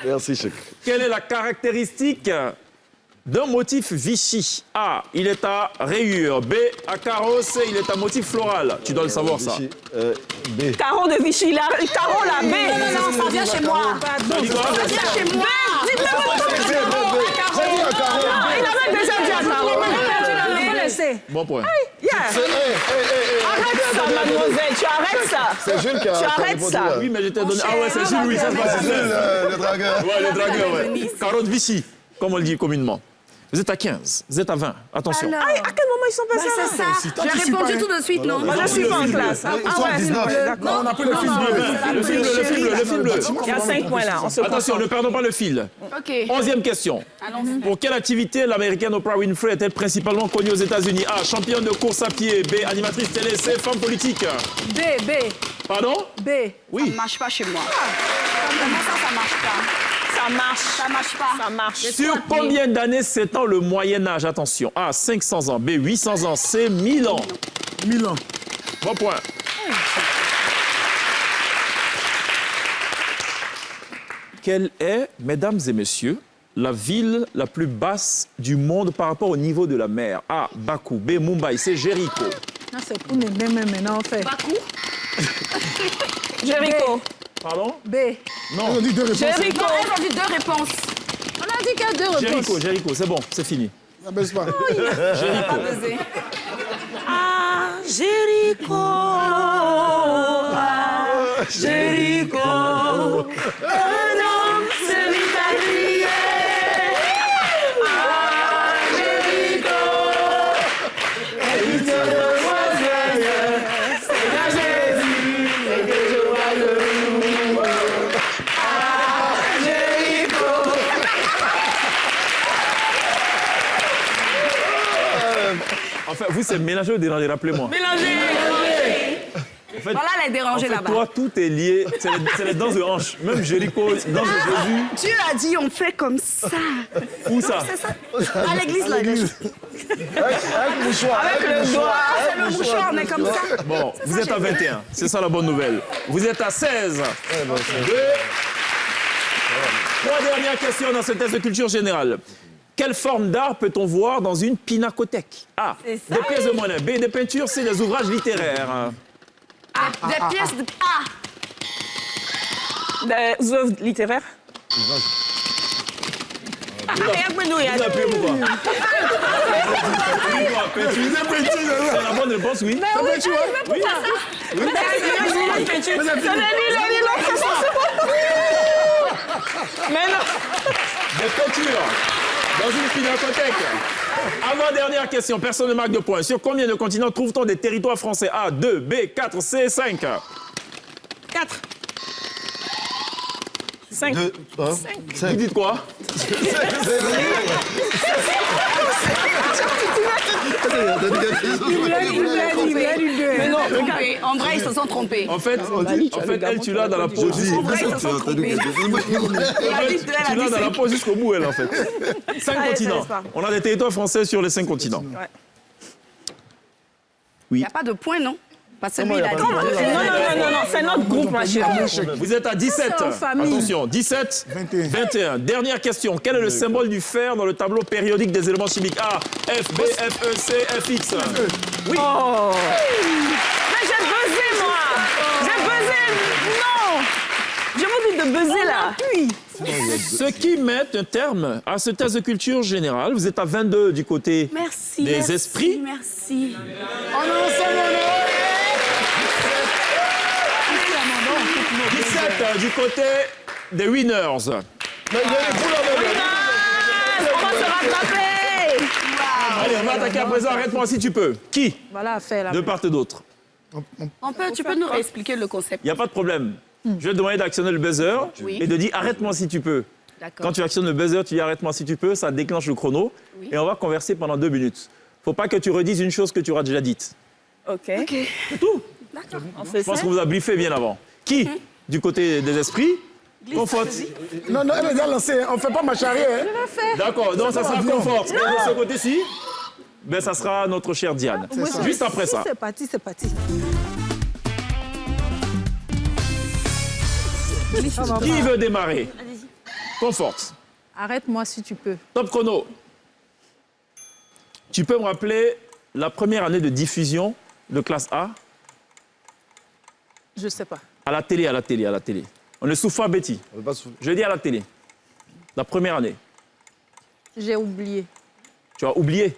J: Merci, Cheikh.
A: Quelle est la caractéristique d'un motif Vichy? A, il est à rayures. B, à carreaux. C, il est à motif floral. Tu dois le savoir, ça.
J: B.
G: Carreau de Vichy, là. Carreau là, B.
I: Non, ça vient chez moi.
A: Ça dit quoi?
I: Ça vient chez moi.
G: Il avait déjà dit à Carreau.
A: Bon point.
G: Yeah. Arrête ça, mademoiselle. Tu arrêtes ça.
J: C'est Jules qui a
G: Tu arrêtes
J: répondu,
G: ça.
J: là.
A: Oui, mais je t'ai donné... Ah ouais, c'est Jules, oui, ça se passe.
J: Le dragueur.
A: Ouais, le dragueur, ouais. Carreau de Vichy, comme on le dit communément. Vous êtes à 15, vous êtes à 20. Attention.
G: À quel moment ils sont passés là?
I: C'est ça. J'ai répondu tout de suite, non?
G: Moi, je suis pas en classe.
J: Ils sont à 19.
G: D'accord.
F: On a pris le film bleu.
A: Le film bleu.
G: Il y a 5 points là. On se
A: Attention, ne perdons pas le fil.
I: OK.
A: 11e question. Pour quelle activité l'américaine Oprah Winfrey est-elle principalement connue aux États-Unis? A, championne de course à pied. B, animatrice télé. C, femme politique.
C: B.
A: Pardon?
C: B.
I: Ça
A: Oui.
I: ne marche pas chez moi. Comment ça marche pas?
G: Ça marche.
I: Ça marche pas.
G: Ça marche.
A: Sur combien d'années s'étend le Moyen-Âge? Attention. A, 500 ans. B, 800 ans. C, 1000 ans.
F: 1000 ans.
A: Bon point. Quelle est, mesdames et messieurs, la ville la plus basse du monde par rapport au niveau de la mer? A, Bakou. B, Mumbai. C, Jéricho.
C: Non, c'est pour les mêmes maintenant, en fait.
I: Bakou.
G: Jéricho.
A: Pardon?
C: B.
A: Non.
F: On a dit deux réponses.
G: Jéricho.
I: Non, elles ont dit deux réponses.
C: On a dit qu'il y a deux réponses.
A: Jéricho, c'est bon, c'est fini.
F: N'abaisse pas.
G: Pas buzzé. Ah, Jéricho. Ah, Jéricho. Un homme se mit à crier. Ah, Jéricho. Et une demoiselle. C'est à Jésus. Et que je vois le loup. Ah, Jéricho.
A: Enfin, vous, c'est mélanger ou déranger, rappelez-moi.
G: Mélanger.
A: En fait,
G: Voilà les dérangés là-bas.
A: toi, tout est lié. C'est les danses de hanche. Même Jéricho, danse de Jésus.
G: Dieu a dit on fait comme ça.
A: Où ça?
G: C'est ça. À l'église là.
J: Avec le mouchoir.
G: Avec le doigt. C'est le mouchoir, on est comme ça.
A: Bon, vous êtes à 21. C'est ça la bonne nouvelle. Vous êtes à 16. Trois dernières questions dans ce test de culture générale. Quelle forme d'art peut-on voir dans une pinacothèque? A.
G: C'est ça.
A: Des pièces de monnaie. B. Des peintures. C. Des ouvrages littéraires.
G: Des pièces de...
E: Des œuvres littéraires.
A: Vous appuyez pourquoi? C'est la bonne réponse, oui. Oui.
E: Mais non.
A: Des peintures dans une pinacothèque. Avant-dernière question, personne ne marque de points. Sur combien de continents trouve-t-on des territoires français? A, 2, B, 4, C, 5.
E: 4. 5.
J: 2, 1,
A: Vous dites quoi?
G: Mais non, trompé. En vrai, ils se sont trompés.
A: En fait, elle, tu l'as dans la peau jusqu'au bout.
G: En vrai, ils se sont trompés.
A: Tu l'as dans la peau jusqu'au bout, elle, en fait. 5
E: Allez,
A: continents.
E: ça laisse pas.
A: On a des territoires français sur les 5 continents.
G: Il n'y a pas de point, non? Parce que lui,
J: Comment
G: il a
J: il y a
G: dit...
J: pas de
E: Non, c'est notre groupe, ma chérie.
A: Vous êtes à 17.
C: C'est en famille.
A: Attention, 17, 21. Dernière question. Quel est le symbole du fer dans le tableau périodique des éléments chimiques? A, F, B, F, E, C, F, X. Oui.
E: Oh. Mais j'ai buzzé, moi. J'ai buzzé. Non. Je vous dis de buzzer, là. Oui.
A: Ce qui met un terme à ce test de culture générale. Vous êtes à 22 du côté
G: Merci,
A: des
G: merci,
A: esprits.
G: merci.
A: On est ensemble, 17 du côté des winners.
J: Mais il y a les poules en même.
E: On va se rattraper.
A: Allez, on va attaquer à présent. Arrête-moi si tu peux. Qui?
C: Voilà, faire la
A: De part et d'autre.
G: Tu peux nous réexpliquer le concept?
A: Il n'y a pas de problème. Je vais te demander d'actionner le buzzer
G: Oui.
A: et de dire arrête-moi si tu peux.
G: D'accord.
A: Quand tu actionnes le buzzer, tu dis arrête-moi si tu peux, ça déclenche le chrono
G: Oui.
A: et on va converser pendant 2 minutes. Faut pas que tu redises une chose que tu auras déjà dite.
E: OK.
A: C'est tout.
G: D'accord.
E: On fait
A: Je
E: ça.
A: pense qu'on vous a briefé bien avant. Qui? Du côté des esprits? Confort.
F: Non, elle a déjà lancé. On ne fait pas marche arrière.
A: D'accord, donc ça sera Confort. Et de ce côté-ci, ben, ça sera notre chère Diane. Juste après ça.
C: C'est parti, c'est parti.
A: Qui veut démarrer? Confort.
C: Arrête-moi si tu peux.
A: Top chrono. Tu peux me rappeler la première année de diffusion de classe A?
C: Je sais pas.
A: À la télé. On ne souffre pas, Betty.
J: On veut pas souffler.
A: Je dis à la télé. La première année.
C: J'ai oublié.
A: Tu as oublié.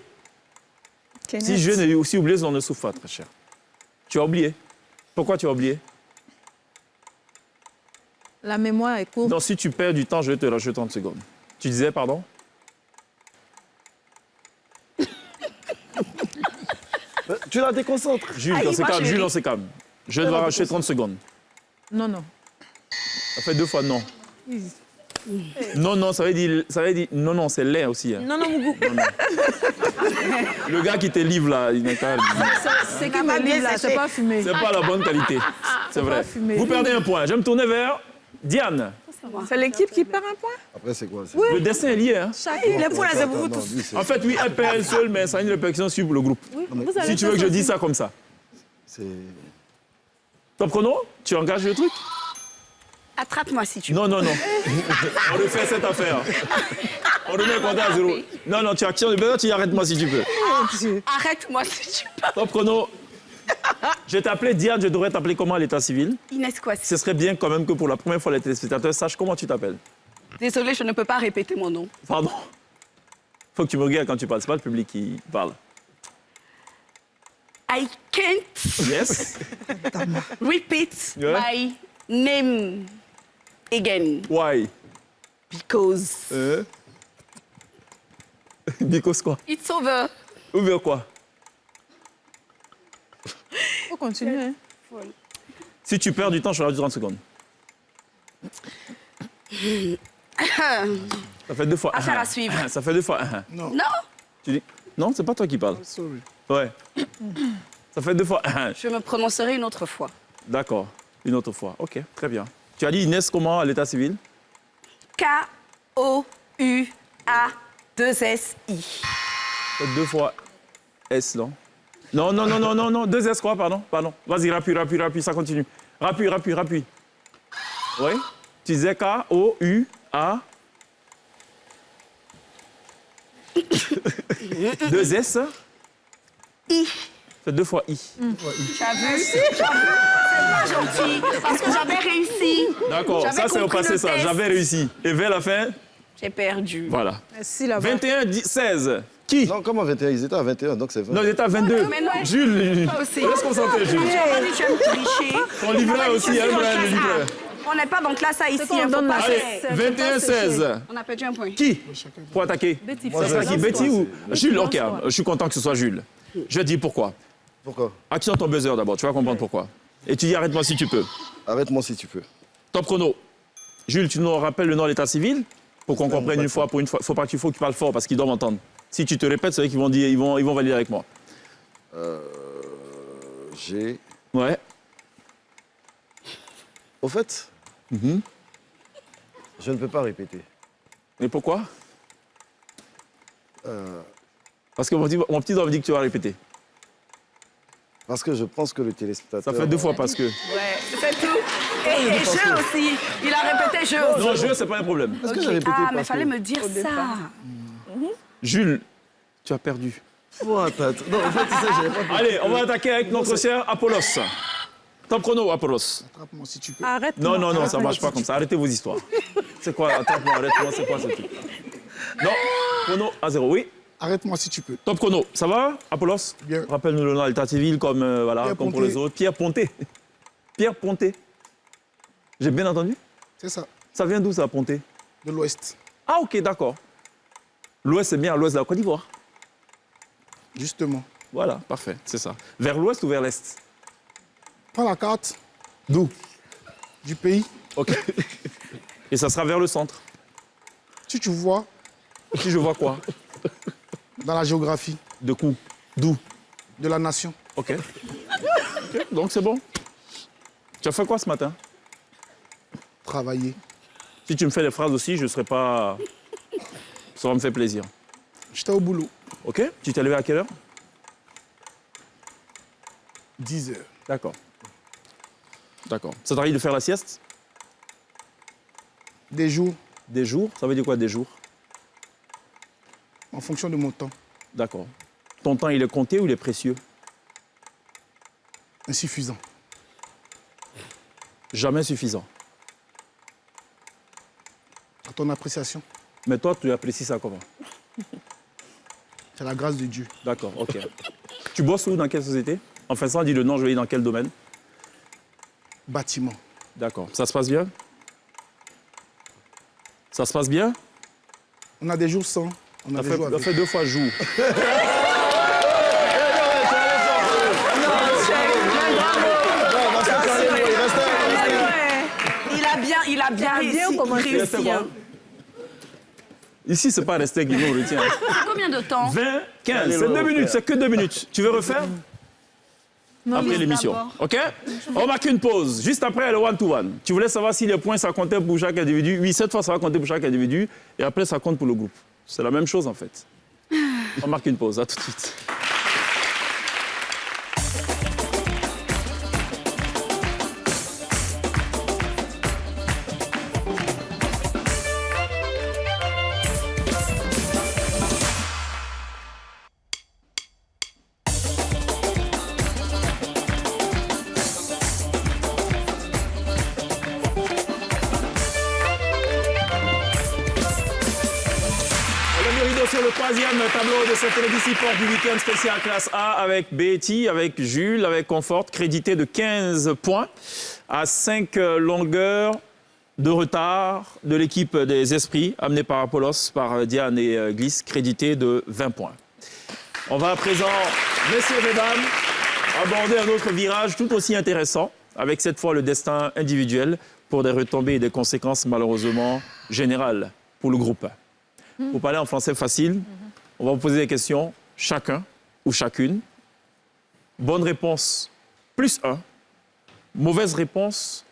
E: Kenneth.
A: Si je n'ai aussi oublié, on ne souffre pas, très cher. Tu as oublié. Pourquoi tu as oublié?
C: La mémoire est courte.
A: Donc, si tu perds du temps, je vais te lâcher 30 secondes. Tu disais, pardon?
J: Tu la déconcentres.
A: Jules, on s'est calme. Jules, on s'est calme. Je dois racheter 30 secondes.
C: Non, non.
A: Ça fait 2 fois non. Non, ça veut dire non, c'est laid aussi. Hein.
E: Non, Mougou.
A: Le gars qui te livre là, il n'est pas.
C: C'est qui me livre là, c'est pas fumé.
A: C'est pas la bonne qualité. C'est vrai.
C: pas fumé.
A: Vous perdez un point. Je vais me tourner vers Diane.
E: C'est l'équipe qui perd un point.
J: Après, c'est quoi?
A: Le dessin est lié. Hein.
E: Les points, là, c'est pour vous tous.
A: En fait, oui, elle perd seule, mais ça a une répercussion sur le groupe. Si tu veux que je dise ça comme ça.
J: C'est...
A: Top chrono, tu engages le truc?
G: Attrape-moi si tu veux.
A: Non. On refait cette affaire. On remet le compteur à 0. Non, tu actionnes le buzzer, tu dis arrête-moi si tu peux.
G: Arrête-moi si tu peux.
A: Top chrono. Je vais t'appeler Diane, je devrais t'appeler comment à l'état civil?
G: Inès Kwasi.
A: Ce serait bien quand même que pour la première fois les téléspectateurs sachent comment tu t'appelles.
G: Désolée, je ne peux pas répéter mon nom.
A: Pardon? Faut que tu me regardes quand tu parles. C'est pas le public qui parle.
G: I can't
A: Yes.
G: repeat
A: Yeah.
G: my name again
A: Why?
G: because
A: Because quoi?
G: it's over.
A: Ou bien quoi?
C: Faut continuer. Hein.
A: Si tu perds du temps, je rajoute 30 secondes. Ça fait 2 fois.
G: Affaire à suivre.
A: Ça fait 2 fois.
F: Non.
G: Non,
A: Tu dis non, c'est pas toi qui parles.
F: Sorry.
A: Ouais. Ça fait 2 fois.
G: je me prononcerai une autre fois.
A: D'accord. Une autre fois. OK, très bien. Tu as dit Inès comment à l'état civil?
G: K-O-U-A-2-S-I.
A: Ça fait 2 fois S, non? Non. 2 S quoi, pardon? Vas-y, rappuie, ça continue. Rappuie. Oui? Tu disais K-O-U-A. 2 S.
G: I.
A: C'est 2 fois I.
G: Tu as vu? C'est pas gentil parce que j'avais réussi.
A: D'accord,
G: J'avais
A: ça c'est au
G: compris
A: passé,
G: le
A: ça.
G: test.
A: J'avais réussi. Et vers la fin,
G: J'ai perdu.
A: voilà.
C: Si, là-bas.
A: 21, 16. Qui?
J: Non, comment 21? Ils étaient à 21, donc c'est 20.
A: Non, il était à 22.
G: Mais non.
A: Jules,
G: Toi aussi.
A: laisse concentrer, Jules.
G: Tu as pas dit que tu aimes tricher.
A: Ton livret aussi, hein, Brian, le livret.
G: On n'est pas dans classe A ici.
C: qu'on
G: Faut
C: donne
G: pas
C: la
G: faire.
C: tête.
A: 21, 16.
G: On a perdu un point.
A: Qui? Pour attaquer?
C: Betty,
A: Ça sera qui? Betty ou Jules? Ok,
C: lance-toi.
A: je suis content que ce soit Jules. Je vais te dire pourquoi.
J: Pourquoi?
A: Actionne ton buzzer d'abord, tu vas comprendre pourquoi. Et tu dis arrête-moi si tu peux.
J: Arrête-moi si tu peux.
A: Top chrono. Jules, tu nous rappelles le nom de l'état civil pour qu'on comprenne une fois pour une fois. Faut pas qu'il faut que tu parles fort parce qu'ils doivent entendre. Si tu te répètes, c'est vrai qu'ils vont dire, ils vont valider avec moi.
J: J'ai...
A: Ouais.
J: Au fait, je ne peux pas répéter.
A: Mais pourquoi? Parce que mon petit doit me dire que tu vas répéter.
J: Parce que je pense que le téléspectateur...
A: Ça fait 2 fois parce que.
G: Ouais, c'est tout. Et jeu aussi. Il a répété jeu aussi.
A: Non, jeu, c'est pas un problème.
J: Est-ce que j'ai répété
G: Ah, mais
J: parce
G: fallait
J: que...
G: me dire ça.
A: Jules, tu as perdu.
J: Faut attendre. Non, en fait, c'est ça, j'avais pas...
A: Allez, on va attaquer avec notre cher Apollos. Top chrono, Apollos.
F: Attrape-moi si tu peux.
C: Arrête.
A: Non, ça marche pas comme ça. Arrêtez vos histoires. C'est quoi? Attrape-moi, arrête-moi, c'est quoi ce truc? Non, chrono à 0, oui.
F: Arrête-moi si tu peux.
A: Top chrono, ça va, Apollos?
F: Bien.
A: Rappelle-nous le nom de l'état civil comme, voilà,
F: Pierre
A: comme pour
F: Ponté.
A: les autres. Pierre Ponté. Pierre Ponté. J'ai bien entendu?
F: C'est ça,
A: Ça vient d'où ça, Ponté?
F: de l'Ouest.
A: Ah, ok, d'accord. L'Ouest, c'est bien à l'Ouest de la Côte d'Ivoire.
F: Justement.
A: Voilà, parfait, c'est ça. Vers l'Ouest ou vers l'Est?
F: Prends la carte
A: D'où?
F: du pays.
A: Ok. Et ça sera vers le centre.
F: Si tu vois
A: Si je vois quoi?
F: dans la géographie
A: De coup? D'où?
F: de la nation,
A: Ok. Ok, donc c'est bon. Tu as fait quoi ce matin?
F: travailler.
A: Si tu me fais des phrases aussi, je ne serai pas... Ça va me faire plaisir.
F: J'étais au boulot,
A: Ok? Tu t'es levé à quelle heure?
F: 10 heures.
A: D'accord. D'accord. Ça t'arrive de faire la sieste?
F: Des jours,
A: Des jours? Ça veut dire quoi, des jours?
F: en fonction de mon temps,
A: D'accord. Ton temps, il est compté ou il est précieux?
F: insuffisant.
A: Jamais suffisant.
F: À ton appréciation,
A: Mais toi, tu apprécies ça comment?
F: c'est la grâce de Dieu.
A: D'accord, ok. Tu bosses où, dans quelle société? Enfin, ça, dis le nom, je vais dire dans quel domaine?
F: Bâtiment.
A: D'accord. Ça se passe bien? Ça se passe bien?
F: On a des jours sans, on a
A: Ça
F: des
A: fait,
F: jours
A: ça
F: avec.
A: fait 2 fois jour.
G: Il a bien réussi.
A: Restez
G: hein.
A: Ici, c'est pas rester qui nous retient.
G: Combien de temps?
A: 20, 15, c'est 2 minutes, c'est que 2 minutes. Tu veux refaire? Après l'émission. OK? On marque une pause. Juste après, le one-to-one. Tu voulais savoir si les points, ça comptait pour chaque individu. Oui, cette fois, ça va compter pour chaque individu. Et après, ça compte pour le groupe. C'est la même chose, en fait. On marque une pause. À tout de suite. sur le troisième tableau de cette télévision porte du week-end spécial classe A avec Betty, avec Jules, avec Confort, crédité de 15 points à 5 longueurs de retard de l'équipe des Esprits, amenée par Apollos, par Diane et Glisse, crédité de 20 points. On va à présent, messieurs et dames, aborder un autre virage tout aussi intéressant, avec cette fois le destin individuel pour des retombées et des conséquences malheureusement générales pour le groupe. Pour parler en français facile, on va vous poser des questions, chacun ou chacune. Bonne réponse, plus 1. Mauvaise réponse,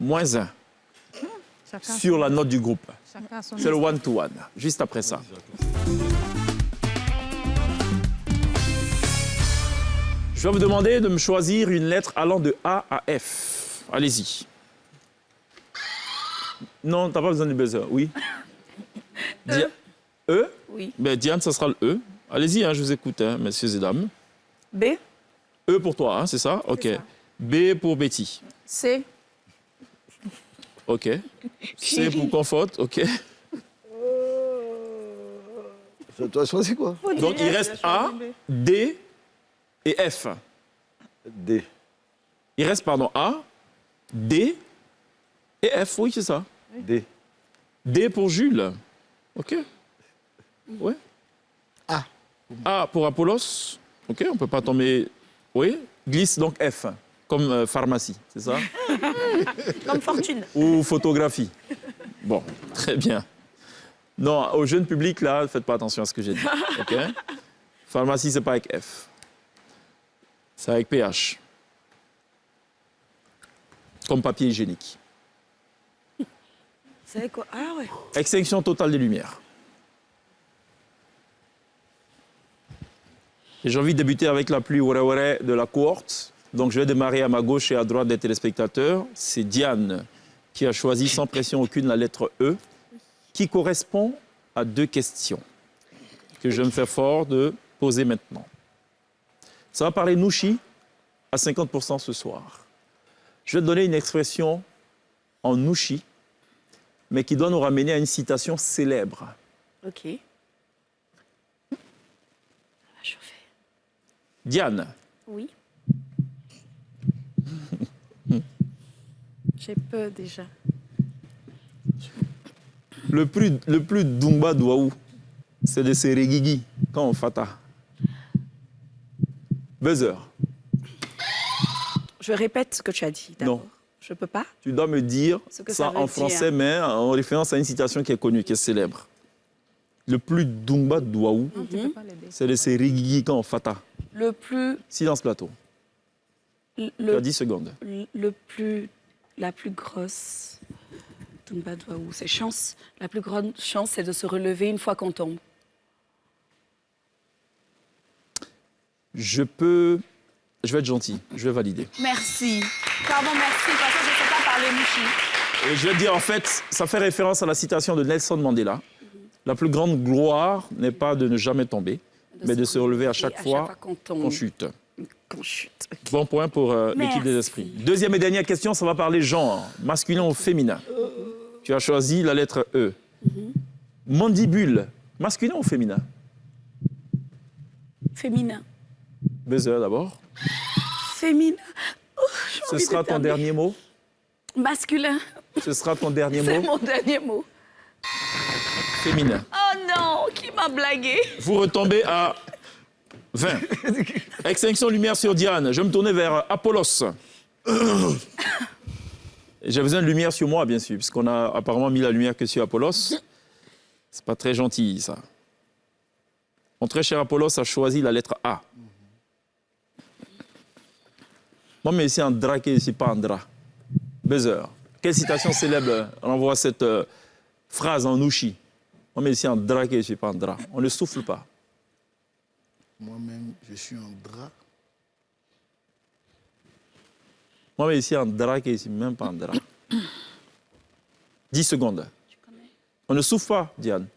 A: moins 1. Sur la note du groupe. C'est le one-to-one, juste après ça. Je vais vous demander de me choisir une lettre allant de A à F. Allez-y. Non, t'as pas besoin de buzzer. Oui. E?
G: Oui.
A: Ben, Diane, ça sera le E. Allez-y, hein, je vous écoute, hein, messieurs et dames.
G: B.
A: E pour toi, hein, c'est ça? OK.
G: ça.
A: B pour Betty.
C: C.
A: OK. C pour Confort. OK.
D: Tu as choisi quoi?
A: Donc, il reste A, D et F.
J: D.
A: Il reste, pardon, A, D et F. Oui, c'est ça.
J: D.
A: D pour Jules. OK. Ouais.
F: A.
A: A pour Apollos. OK, on ne peut pas tomber. Oui. Glisse donc F, comme pharmacie, c'est ça?
E: Comme fortune.
A: Ou photographie. Bon, très bien. Non, au jeune public, là, ne faites pas attention à ce que j'ai dit. OK? Pharmacie, c'est pas avec F. C'est avec PH. Comme papier hygiénique.
E: C'est quoi? Ah ouais.
A: Extinction totale des lumières. Et j'ai envie de débuter avec la plus ouare de la cohorte. Donc je vais démarrer à ma gauche et à droite des téléspectateurs. C'est Diane qui a choisi sans pression aucune la lettre E, qui correspond à 2 questions que je me fais fort de poser maintenant. Ça va parler Nouchi à 50% ce soir. Je vais te donner une expression en Nouchi, mais qui doit nous ramener à une citation célèbre.
G: OK.
A: Diane.
G: Oui. J'ai peur déjà.
A: Le plus Dumba Douaou, c'est de Serigigi, quand on fata. Buzzer.
G: Je répète ce que tu as dit d'abord.
A: Non.
G: Je peux pas?
A: Tu dois me dire
G: Ce que
A: ça
G: ça veut
A: en
G: dire.
A: français, mais en référence à une citation qui est connue, qui est célèbre. Le plus Dumba Douaou, c'est de Serigigi, quand on fata.
G: Le plus...
A: Silence plateau. Tu as 10 secondes.
G: La plus grosse... Tumba Douaou, c'est chance. La plus grande chance, c'est de se relever une fois qu'on tombe.
A: Je vais être gentil, je vais valider.
G: Merci. Pardon, merci, parce que je ne sais pas parler mouchi.
A: Et je vais te dire, en fait, ça fait référence à la citation de Nelson Mandela. La plus grande gloire n'est pas de ne jamais tomber, mais de se relever à chaque fois qu'on chute.
G: Qu'on chute. Okay.
A: Bon point pour l'équipe des esprits. Deuxième et dernière question, ça va parler genre, masculin ou féminin. Tu as choisi la lettre E. Mandibule, masculin ou féminin?
G: Féminin.
A: Buzzer d'abord.
G: Féminin. Oh,
A: ce sera ton dernier mot?
G: Masculin.
A: Ce sera ton dernier mot?
G: C'est mon dernier mot.
A: Féminin.
G: Oh non, qui m'a blagué?
A: Vous retombez à 20. Extinction lumière sur Diane. Je vais me tourner vers Apollos. J'ai besoin de lumière sur moi, bien sûr, puisqu'on a apparemment mis la lumière que sur Apollos. C'est pas très gentil, ça. Mon très cher Apollos a choisi la lettre A. Moi, mais c'est un drap qui n'est pas un drap. Buzzer. Quelle citation célèbre renvoie cette phrase en Nouchi? Moi, mais c'est un drap qui n'est pas un drap. On ne souffle pas.
F: Moi-même, je suis un drap.
A: Moi, mais ici, un drap qui n'est même pas un drap. 10 secondes. On ne souffle pas, Diane.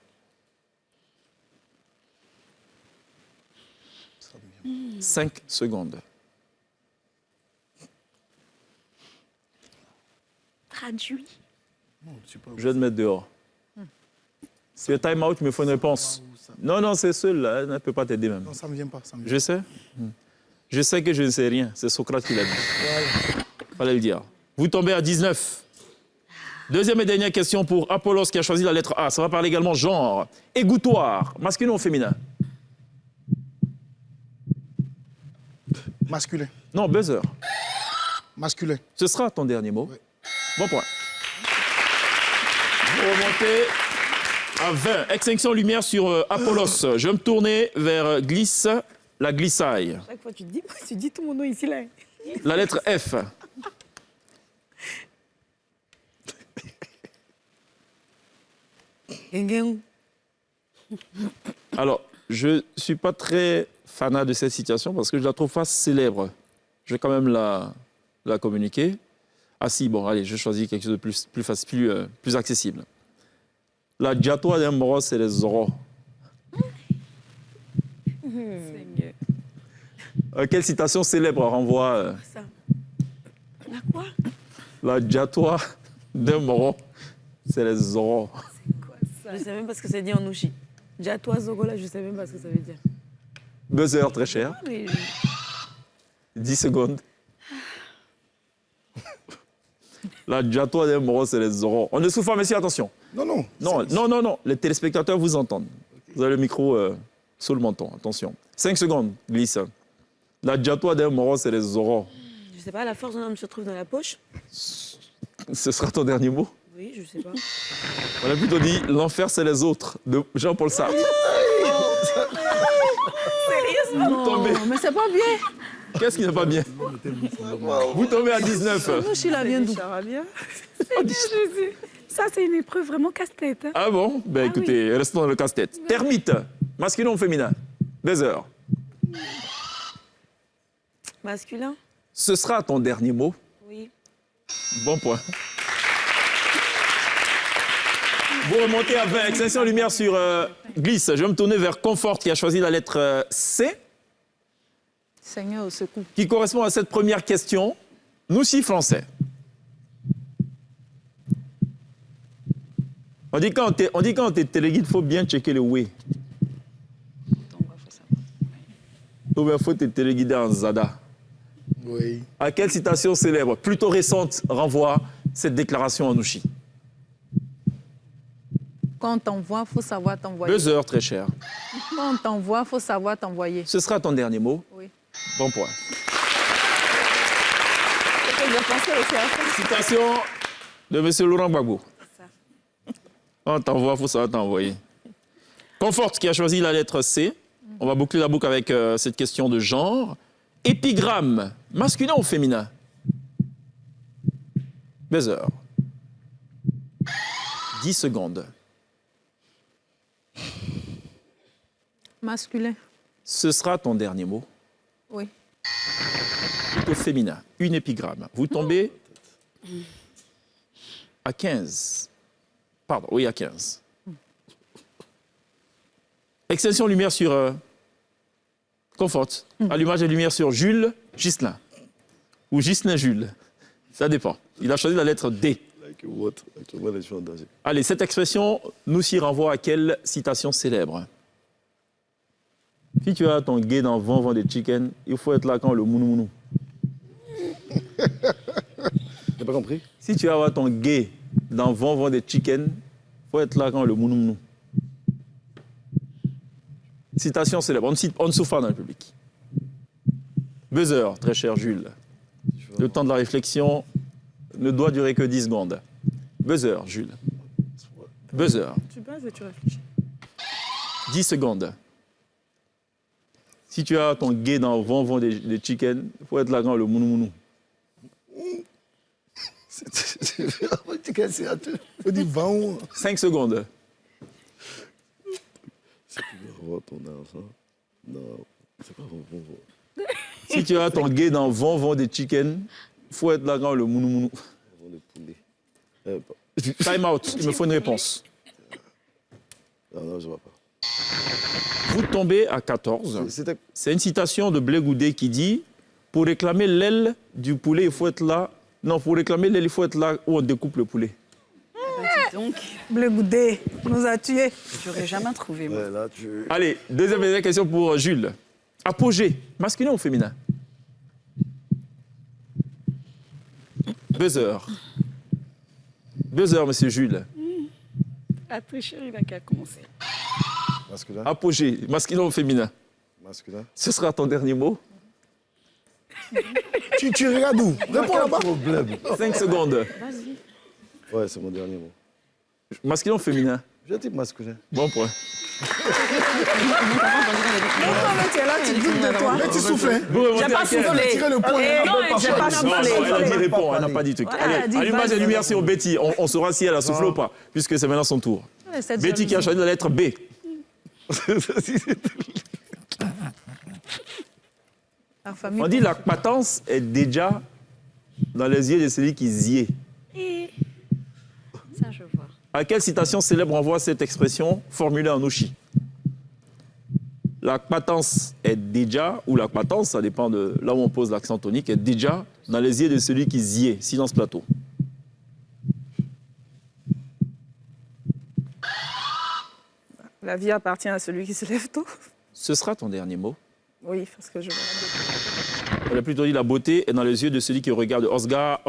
A: 5 secondes.
E: Traduit.
A: Je vais te mettre dehors. Si le time out, il me faut une réponse. Non, non, c'est seul, là. Elle ne peut pas t'aider même.
F: Non, ça ne me vient pas. Ça me vient
A: Je sais. Je sais que je ne sais rien. C'est Socrate qui l'a dit.
F: Voilà.
A: Fallait le dire. Vous tombez à 19. Deuxième et dernière question pour Apollos qui a choisi la lettre A. Ça va parler également genre. Égouttoir, masculin ou féminin?
F: Masculin.
A: Non, buzzer.
F: Masculin.
A: Ce sera ton dernier mot. Oui. Bon point. Vous remontez à 20. Extinction lumière sur Apollos. Je vais me tourner vers glisse, la glissaille.
G: Chaque fois, tu dis tout mon nom ici, là.
A: La lettre F. Alors, je ne suis pas très fanat de cette situation parce que je la trouve pas célèbre. Je vais quand même la communiquer. Ah si, bon, allez, je choisis quelque chose de plus facile, plus accessible. La Jatoa d'un Moro, c'est les Zoro. Quelle citation célèbre renvoie
G: Ça. La quoi?
A: La Jatoa d'un Moro, c'est les Zoro.
G: C'est quoi ça? Je sais même pas ce que ça dit en Ouchi. Jatoa Zogola, je sais même pas ce que ça veut dire.
A: Buzzer, très cher.
G: Ah, mais...
A: 10 secondes. La Jatoa d'un Moro, c'est les Zoro. On ne souffre pas, messieurs, attention.
F: Non, non.
A: Non. Les téléspectateurs vous entendent. Vous avez le micro sous le menton, attention. 5 secondes, glisse. La Jatoa d'un Moro, c'est les Zoro.
G: Je sais pas, la force d'un homme se trouve dans la poche.
A: Ce sera ton dernier mot?
G: Oui, je sais pas.
A: On a plutôt dit l'enfer, c'est les autres, de Jean-Paul Sartre.
C: Sérieusement?
A: Tombez.
C: Mais c'est pas bien.
A: Qu'est-ce qui n'est pas bien? Vous tombez à 19.
C: Nous, je suis là, bien d'où?
G: Ça, c'est une épreuve vraiment casse-tête. Hein.
A: Ah bon? Ben écoutez, restons dans le casse-tête. Termite, masculin ou féminin? Buzzer.
G: Masculin?
A: Ce sera ton dernier mot?
G: Oui.
A: Bon point. Vous remontez à 20. Extinction lumière sur glisse. Je vais me tourner vers Confort qui a choisi la lettre C.
C: Seigneur au secours.
A: Qui correspond à cette première question. Nous, si français. On dit quand t'es téléguide, il faut bien checker le oui. Il faut te téléguider en Zada.
F: Oui.
A: À quelle citation célèbre, plutôt récente, renvoie cette déclaration en Ouchi?
C: Quand on t'envoie, il faut savoir t'envoyer.
A: 2 heures, très cher.
C: Quand on t'envoie, il faut savoir t'envoyer.
A: Ce sera ton dernier mot?
C: Oui.
A: Bon point. Citation de M. Laurent Gbagbo. On t'envoie, il faut savoir t'envoyer. Confort qui a choisi la lettre C. On va boucler la boucle avec cette question de genre. Épigramme, masculin ou féminin? Buzzer. 10 secondes.
C: Masculin.
A: Ce sera ton dernier mot?
C: Oui.
A: Plutôt féminin. Une épigramme. Vous tombez à 15. Pardon, oui, à 15. Extension lumière sur Confort. Allumage de lumière sur Jules Ghislain. Ou Ghislain Jules. Ça dépend. Il a choisi la lettre D. Allez, cette expression nous s'y renvoie à quelle citation célèbre? Si tu as ton gay dans vent des chicken, il faut être là quand le mounou.
J: J'ai pas compris.
A: Si tu as ton gay dans vent des chicken, il faut être là quand le mounou. Citation célèbre. On ne souffre pas dans le public. Buzzer, très cher Jules. Le temps de la réflexion ne doit durer que 10 secondes. Buzzer, Jules. Buzzer.
G: Tu bases et tu réfléchis.
A: 10 secondes. Si tu as ton gay dans vent des chicken, il faut être là quand le mounou.
F: On dit 20.
A: 5 secondes.
J: C'est pour ton argent. Non, c'est pas bon.
A: Si tu as ton gay dans vent des chicken, il faut être là quand le mounou. Time out, il me faut une réponse.
J: Non, je vois pas.
A: Vous tombez à 14. C'est une citation de Blé Goudé qui dit « Pour réclamer l'aile du poulet, il faut être là... Non, pour réclamer l'aile, il faut être là où on découpe le poulet. »
G: Donc,
C: Bleu Goudé nous a tués.
G: j'aurais jamais trouvé. Moi.
J: Ouais, là, tu...
A: Allez, deuxième question pour Jules. Apogée, masculin ou féminin? Buzzer. Buzzer, monsieur Jules.
G: La tricherie, il a qu'à commencer.
J: Masculin.
A: Apogée, masculin ou féminin?
J: Masculin.
A: Ce sera ton dernier mot.
F: Tu regardes où? Réponds
J: Quel
F: là-bas.
J: problème.
A: 5 secondes.
J: Ouais, c'est mon dernier mot.
A: Masculin ou féminin?
J: Je dis masculin.
A: Bon point.
C: Tu es là, tu doutes de toi.
F: Mais tu souffles, hein?
A: Vous remontez
G: J'ai pas
A: à 15.
G: soufflé.
F: Tirer le point.
G: Eh, non, j'ai pas
A: Non,
G: soufflé.
A: elle a dit répond, elle n'a pas dit truc.
C: elle a
A: Allez,
C: dit
A: allumage
C: vas-y.
A: et lumière sur Betty. On saura si elle a soufflé ou pas, puisque c'est maintenant son tour.
C: Cette
A: Betty qui a
C: jalousie.
A: choisi la lettre B.
C: La famille.
A: On dit la patence est déjà dans les yeux de celui qui y est.
G: Ça, je vois.
A: À quelle citation célèbre on voit cette expression formulée en Ouchi? La patence est déjà, ou la patence, ça dépend de là où on pose l'accent tonique, est déjà dans les yeux de celui qui y est. Silence plateau.
E: La vie appartient à celui qui se lève tôt.
A: Ce sera ton dernier mot.
E: Oui, parce que je vois.
A: Elle a plutôt dit la beauté est dans les yeux de celui qui regarde Oscar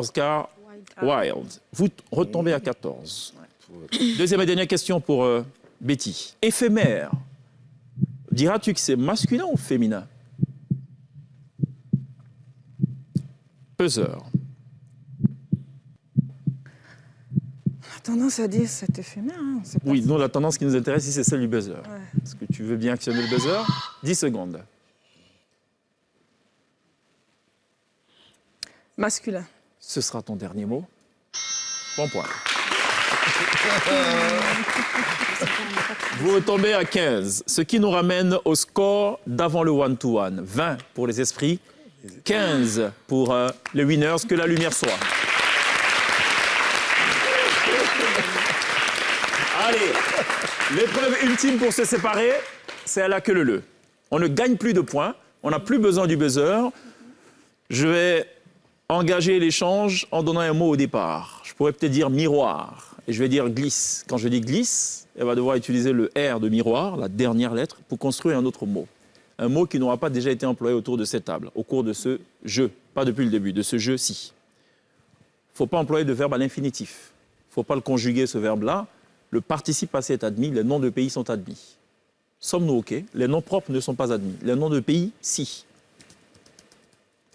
A: Wilde. Vous retombez à 14. Deuxième et dernière question pour Betty. Éphémère. Diras-tu que c'est masculin ou féminin? Buzzer.
E: La tendance à dire c'est éphémère. Hein. C'est pas-
A: Oui, nous, la tendance qui nous intéresse ici, c'est celle du buzzer. Est-ce que tu veux bien actionner le buzzer? 10 secondes.
E: Masculin.
A: Ce sera ton dernier mot. Bon point. Vous retombez à 15, ce qui nous ramène au score d'avant le one-to-one. 20 pour les esprits, 15 pour les winners, que la lumière soit. Allez, l'épreuve ultime pour se séparer, c'est à la queue leu. On ne gagne plus de points, on n'a plus besoin du buzzer. Je vais engager l'échange en donnant un mot au départ. Je pourrais peut-être dire miroir, et je vais dire glisse. Quand je dis glisse, elle va devoir utiliser le R de miroir, la dernière lettre, pour construire un autre mot. Un mot qui n'aura pas déjà été employé autour de cette table, au cours de ce jeu, pas depuis le début, de ce jeu-ci. Il ne faut pas employer de verbe à l'infinitif. Il ne faut pas le conjuguer, ce verbe-là. Le participe passé est admis, les noms de pays sont admis. Sommes-nous OK? Les noms propres ne sont pas admis. Les noms de pays, si.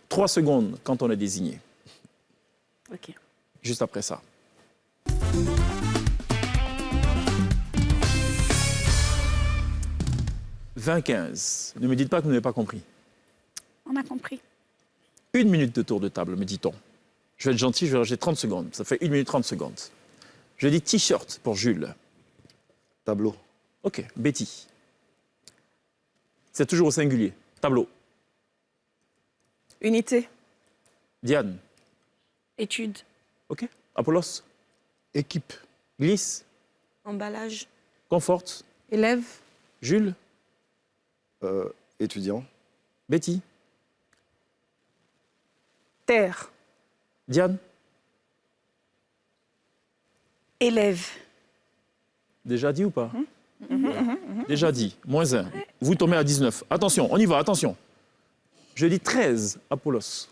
A: 3 secondes quand on est désigné.
G: OK.
A: Juste après ça. « 20-15. Ne me dites pas que vous n'avez pas compris.
G: On a compris.
A: 1 minute de tour de table, me dit-on. Je vais être gentil, je vais rajouter 30 secondes. Ça fait 1 minute 30 secondes. Je dis t-shirt pour Jules.
J: Tableau.
A: OK. Betty. C'est toujours au singulier. Tableau.
E: Unité.
A: Diane.
G: Étude.
A: OK. Apollos.
F: Équipe.
A: Glisse.
H: Emballage.
A: Conforte.
C: Élève.
A: Jules.
J: Étudiant.
A: Betty.
E: Terre.
A: Diane.
G: Élève.
A: Déjà dit ou pas? Déjà dit. -1. Vous tombez à 19. Attention, on y va, attention. Je dis 13, Apollos.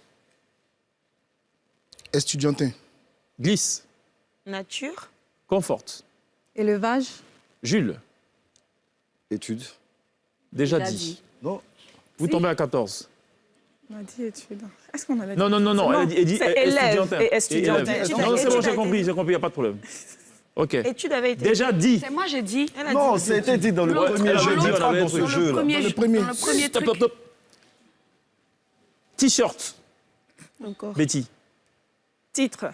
F: Estudiantin.
A: Glisse.
H: Nature.
A: Conforte.
C: Élevage.
A: Jules.
J: Étude.
A: Déjà
G: Déjà
A: dit.
G: dit.
J: Non.
A: Vous tombez à 14.
E: On a dit étude. Est-ce qu'on avait dit
A: Non, non, non, non.
E: Non,
A: Elle dit
E: c'est élève
A: estudiantin.
E: et estudiantin.
A: élève.
H: Étude
A: Non,
H: a-
A: c'est bon,
H: étude a
A: j'ai compris,
H: été-
A: il n'y a pas de problème. OK.
H: Étude avait été.
A: Déjà dit.
G: C'est moi, j'ai dit.
H: Elle a
J: Non,
H: dit.
J: c'était dit dans le
G: L'autre,
J: premier
A: elle
J: jeu.
A: avait dit,
J: Dis
A: on
J: pas
A: avait
J: dans
A: un
J: ce
A: truc.
J: jeu-là.
E: Dans le premier
A: Stop,
E: truc.
A: stop, stop. T-shirt.
E: Encore.
A: Betty.
E: Titre.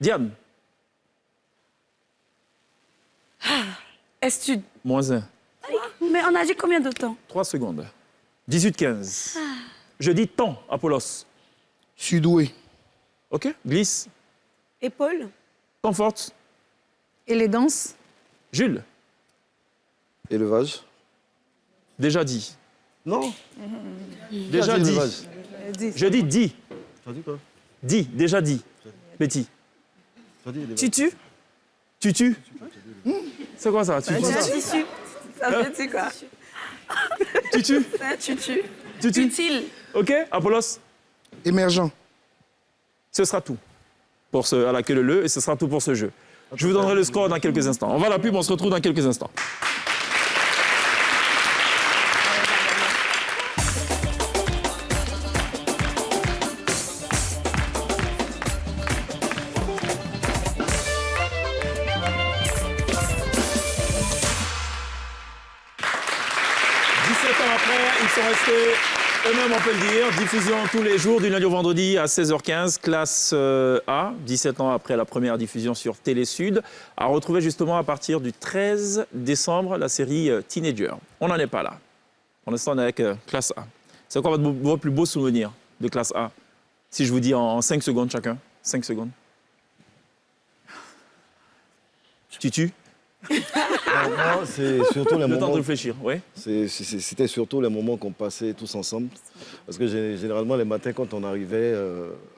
A: Diane.
G: Étude.
A: -1.
G: Mais on a dit combien de temps?
A: 3 secondes. 18-15. Je dis temps, Apollos.
F: Sudoué.
A: OK. Glisse.
H: Épaule.
A: Conforte.
C: Élégance.
A: Jules.
J: Élevage.
A: Déjà dit.
J: Non.
A: Déjà
J: Qui a
A: dit.
J: élevage
A: Je dis dit.
J: Tu as dit quoi?
A: Dit. Déjà dit. Betty.
J: Tu as dit élevage.
E: Tutu.
A: Tutu. C'est quoi ça, tutu?
G: C'est un tissu. Ça veut dire quoi?
A: Tutu.
G: C'est un tutu.
A: Tutu.
G: Utile.
A: Ok, Apollos?
F: Émergent.
A: Ce sera tout pour à la queue leu et ce sera tout pour ce jeu. Je vous donnerai le score dans quelques instants. On va à la pub, on se retrouve dans quelques instants. Ils sont restés eux-mêmes, on peut le dire. Diffusion tous les jours, du lundi au vendredi à 16h15, classe A, 17 ans après la première diffusion sur Télé Sud. À retrouver justement à partir du 13 décembre la série Teenager. On n'en est pas là. Pour l'instant, on est avec classe A. C'est quoi votre plus beau souvenir de classe A? Si je vous dis en 5 secondes chacun. 5 secondes. Tutu?
J: Moi, c'est surtout les moments...
A: Le temps de réfléchir, oui.
J: C'était surtout les moments qu'on passait tous ensemble. Parce que généralement, les matins, quand on arrivait,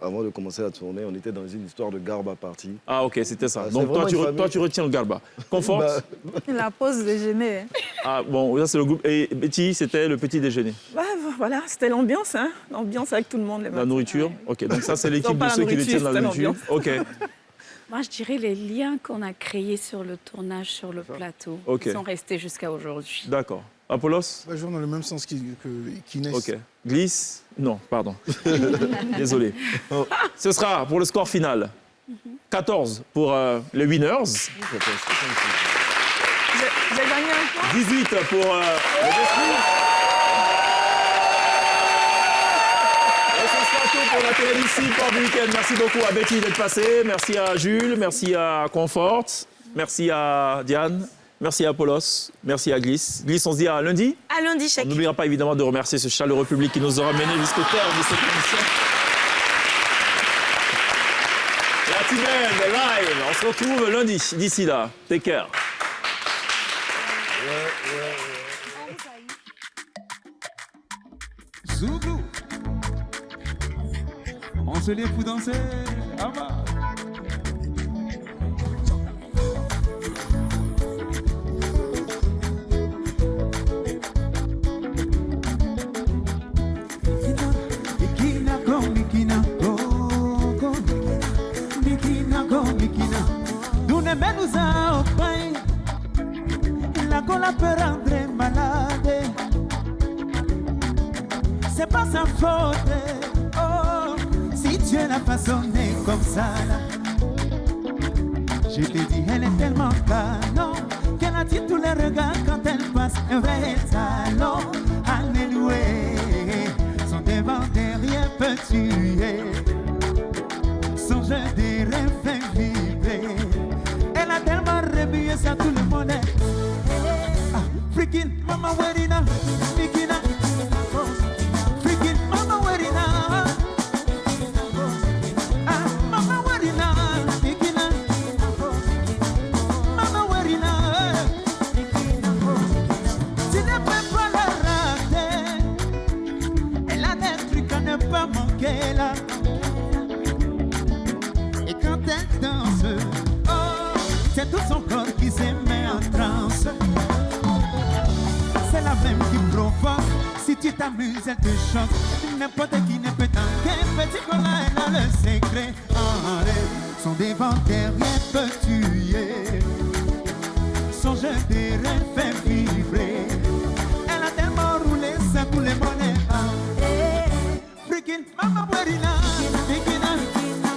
J: avant de commencer la tournée, on était dans une histoire de garba party.
A: Ah, ok, c'était ça. Donc, toi, tu retiens le garba. Confort?
C: La pause déjeuner.
A: Ah, bon, là, c'est le groupe. Et Betty, c'était le petit déjeuner.
E: Bah, voilà, c'était l'ambiance, hein. L'ambiance avec tout le monde.
A: La nourriture? Ok, donc ça, c'est l'équipe de ceux qui détiennent la nourriture. Ok.
G: Moi, je dirais les liens qu'on a créés sur le tournage, sur le plateau, sont restés jusqu'à aujourd'hui.
A: D'accord. Apollos?
F: Je vais dans le même sens qu'Inès.
A: Ok. Glisse? Non, pardon. Désolé. Ce sera pour le score final. 14 pour les winners.
E: J'ai gagné un point.
A: 18 pour les esprits. Pour la télé d'ici, Port du Week-end. Merci beaucoup à Betty d'être passée. Merci à Jules. Merci à Confort. Merci à Diane. Merci à Apollos. Merci à Glisse. Glisse, on se dit à lundi.
I: À lundi, chèque.
A: On n'oubliera pas évidemment de remercier ce chaleureux public qui nous aura menés jusqu'au terme de cette émission. La T-Band live. On se retrouve lundi. D'ici là, take care.
O: Zougou. On se lève pour danser. Ah bah.
P: La cola peut rendre malade. C'est pas sa faute. Oh, si tu es la façonnée comme ça là. Je te dis, elle est tellement canon qu'elle attire tous les regards quand elle passe. Un vrai talent, alléluia. Son devant derrière peut tuer. Son jeu des rêves fait vibrer. Elle a tellement remué ça tout le monde. Ah, freaking mama werina, mikina. Freaking mama werina. Ah, mama werina, mikina. Mama werina. Tu ne peux pas la rater. Elle a des trucs à ne pas manquer là. Et quand elle danse, c'est tout son corps qui se met en transe. C'est la même qui provoque. Si tu t'amuses, elle te choque. N'importe qui ne peut tanker. Petit cola, elle a le secret. En rêve, son devant derrière peut tuer. Son jeu des rêves fait vibrer. Elle a tellement roulé ça tous les monnaies. Freaking mama werina, mikina,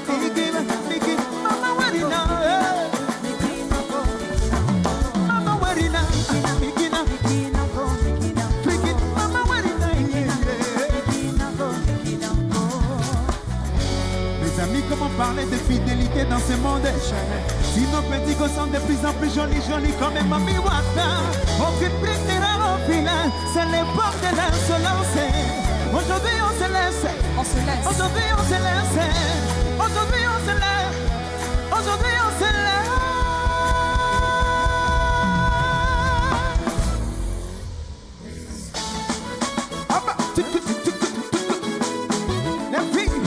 P: mikina, mikina, mama werina. Mes amis, comment parler de fidélité dans ce monde? Si nos petits gosses sont de plus en plus jolis, jolis comme Mami Wata. Aucune plaisira au final, c'est l'époque de l'insolence. Aujourd'hui on se laisse, aujourd'hui on se laisse, aujourd'hui on se laisse, aujourd'hui on se laisse. Les filles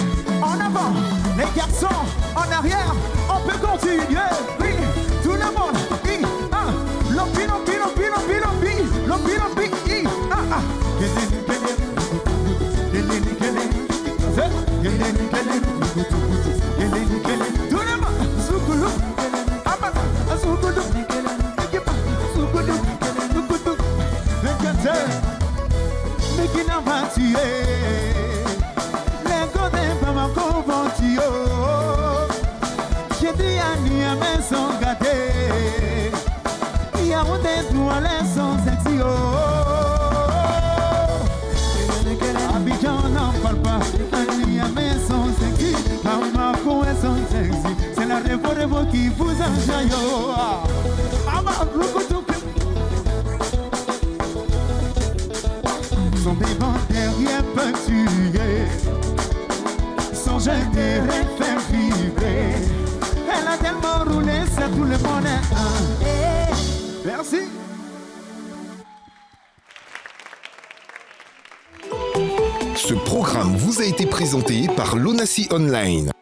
P: en avant, les garçons en arrière, on peut continuer. Oui, tout le monde. tuer. Les godins pas ma convention. J'ai dit à ni à mes sont gâtés. Il y a un des toilettes sont sexy. Abidjan n'en parle pas. Ni à mes sont sexy. Bamako elles sont sexy. C'est la révo qui vous enjaille. Son dévant derrière peut tuer. Son jeune derrière fait vibrer. Elle a tellement roulé, ça tout le monde est un. Merci.
B: Ce programme vous a été présenté par l'ONACI Online.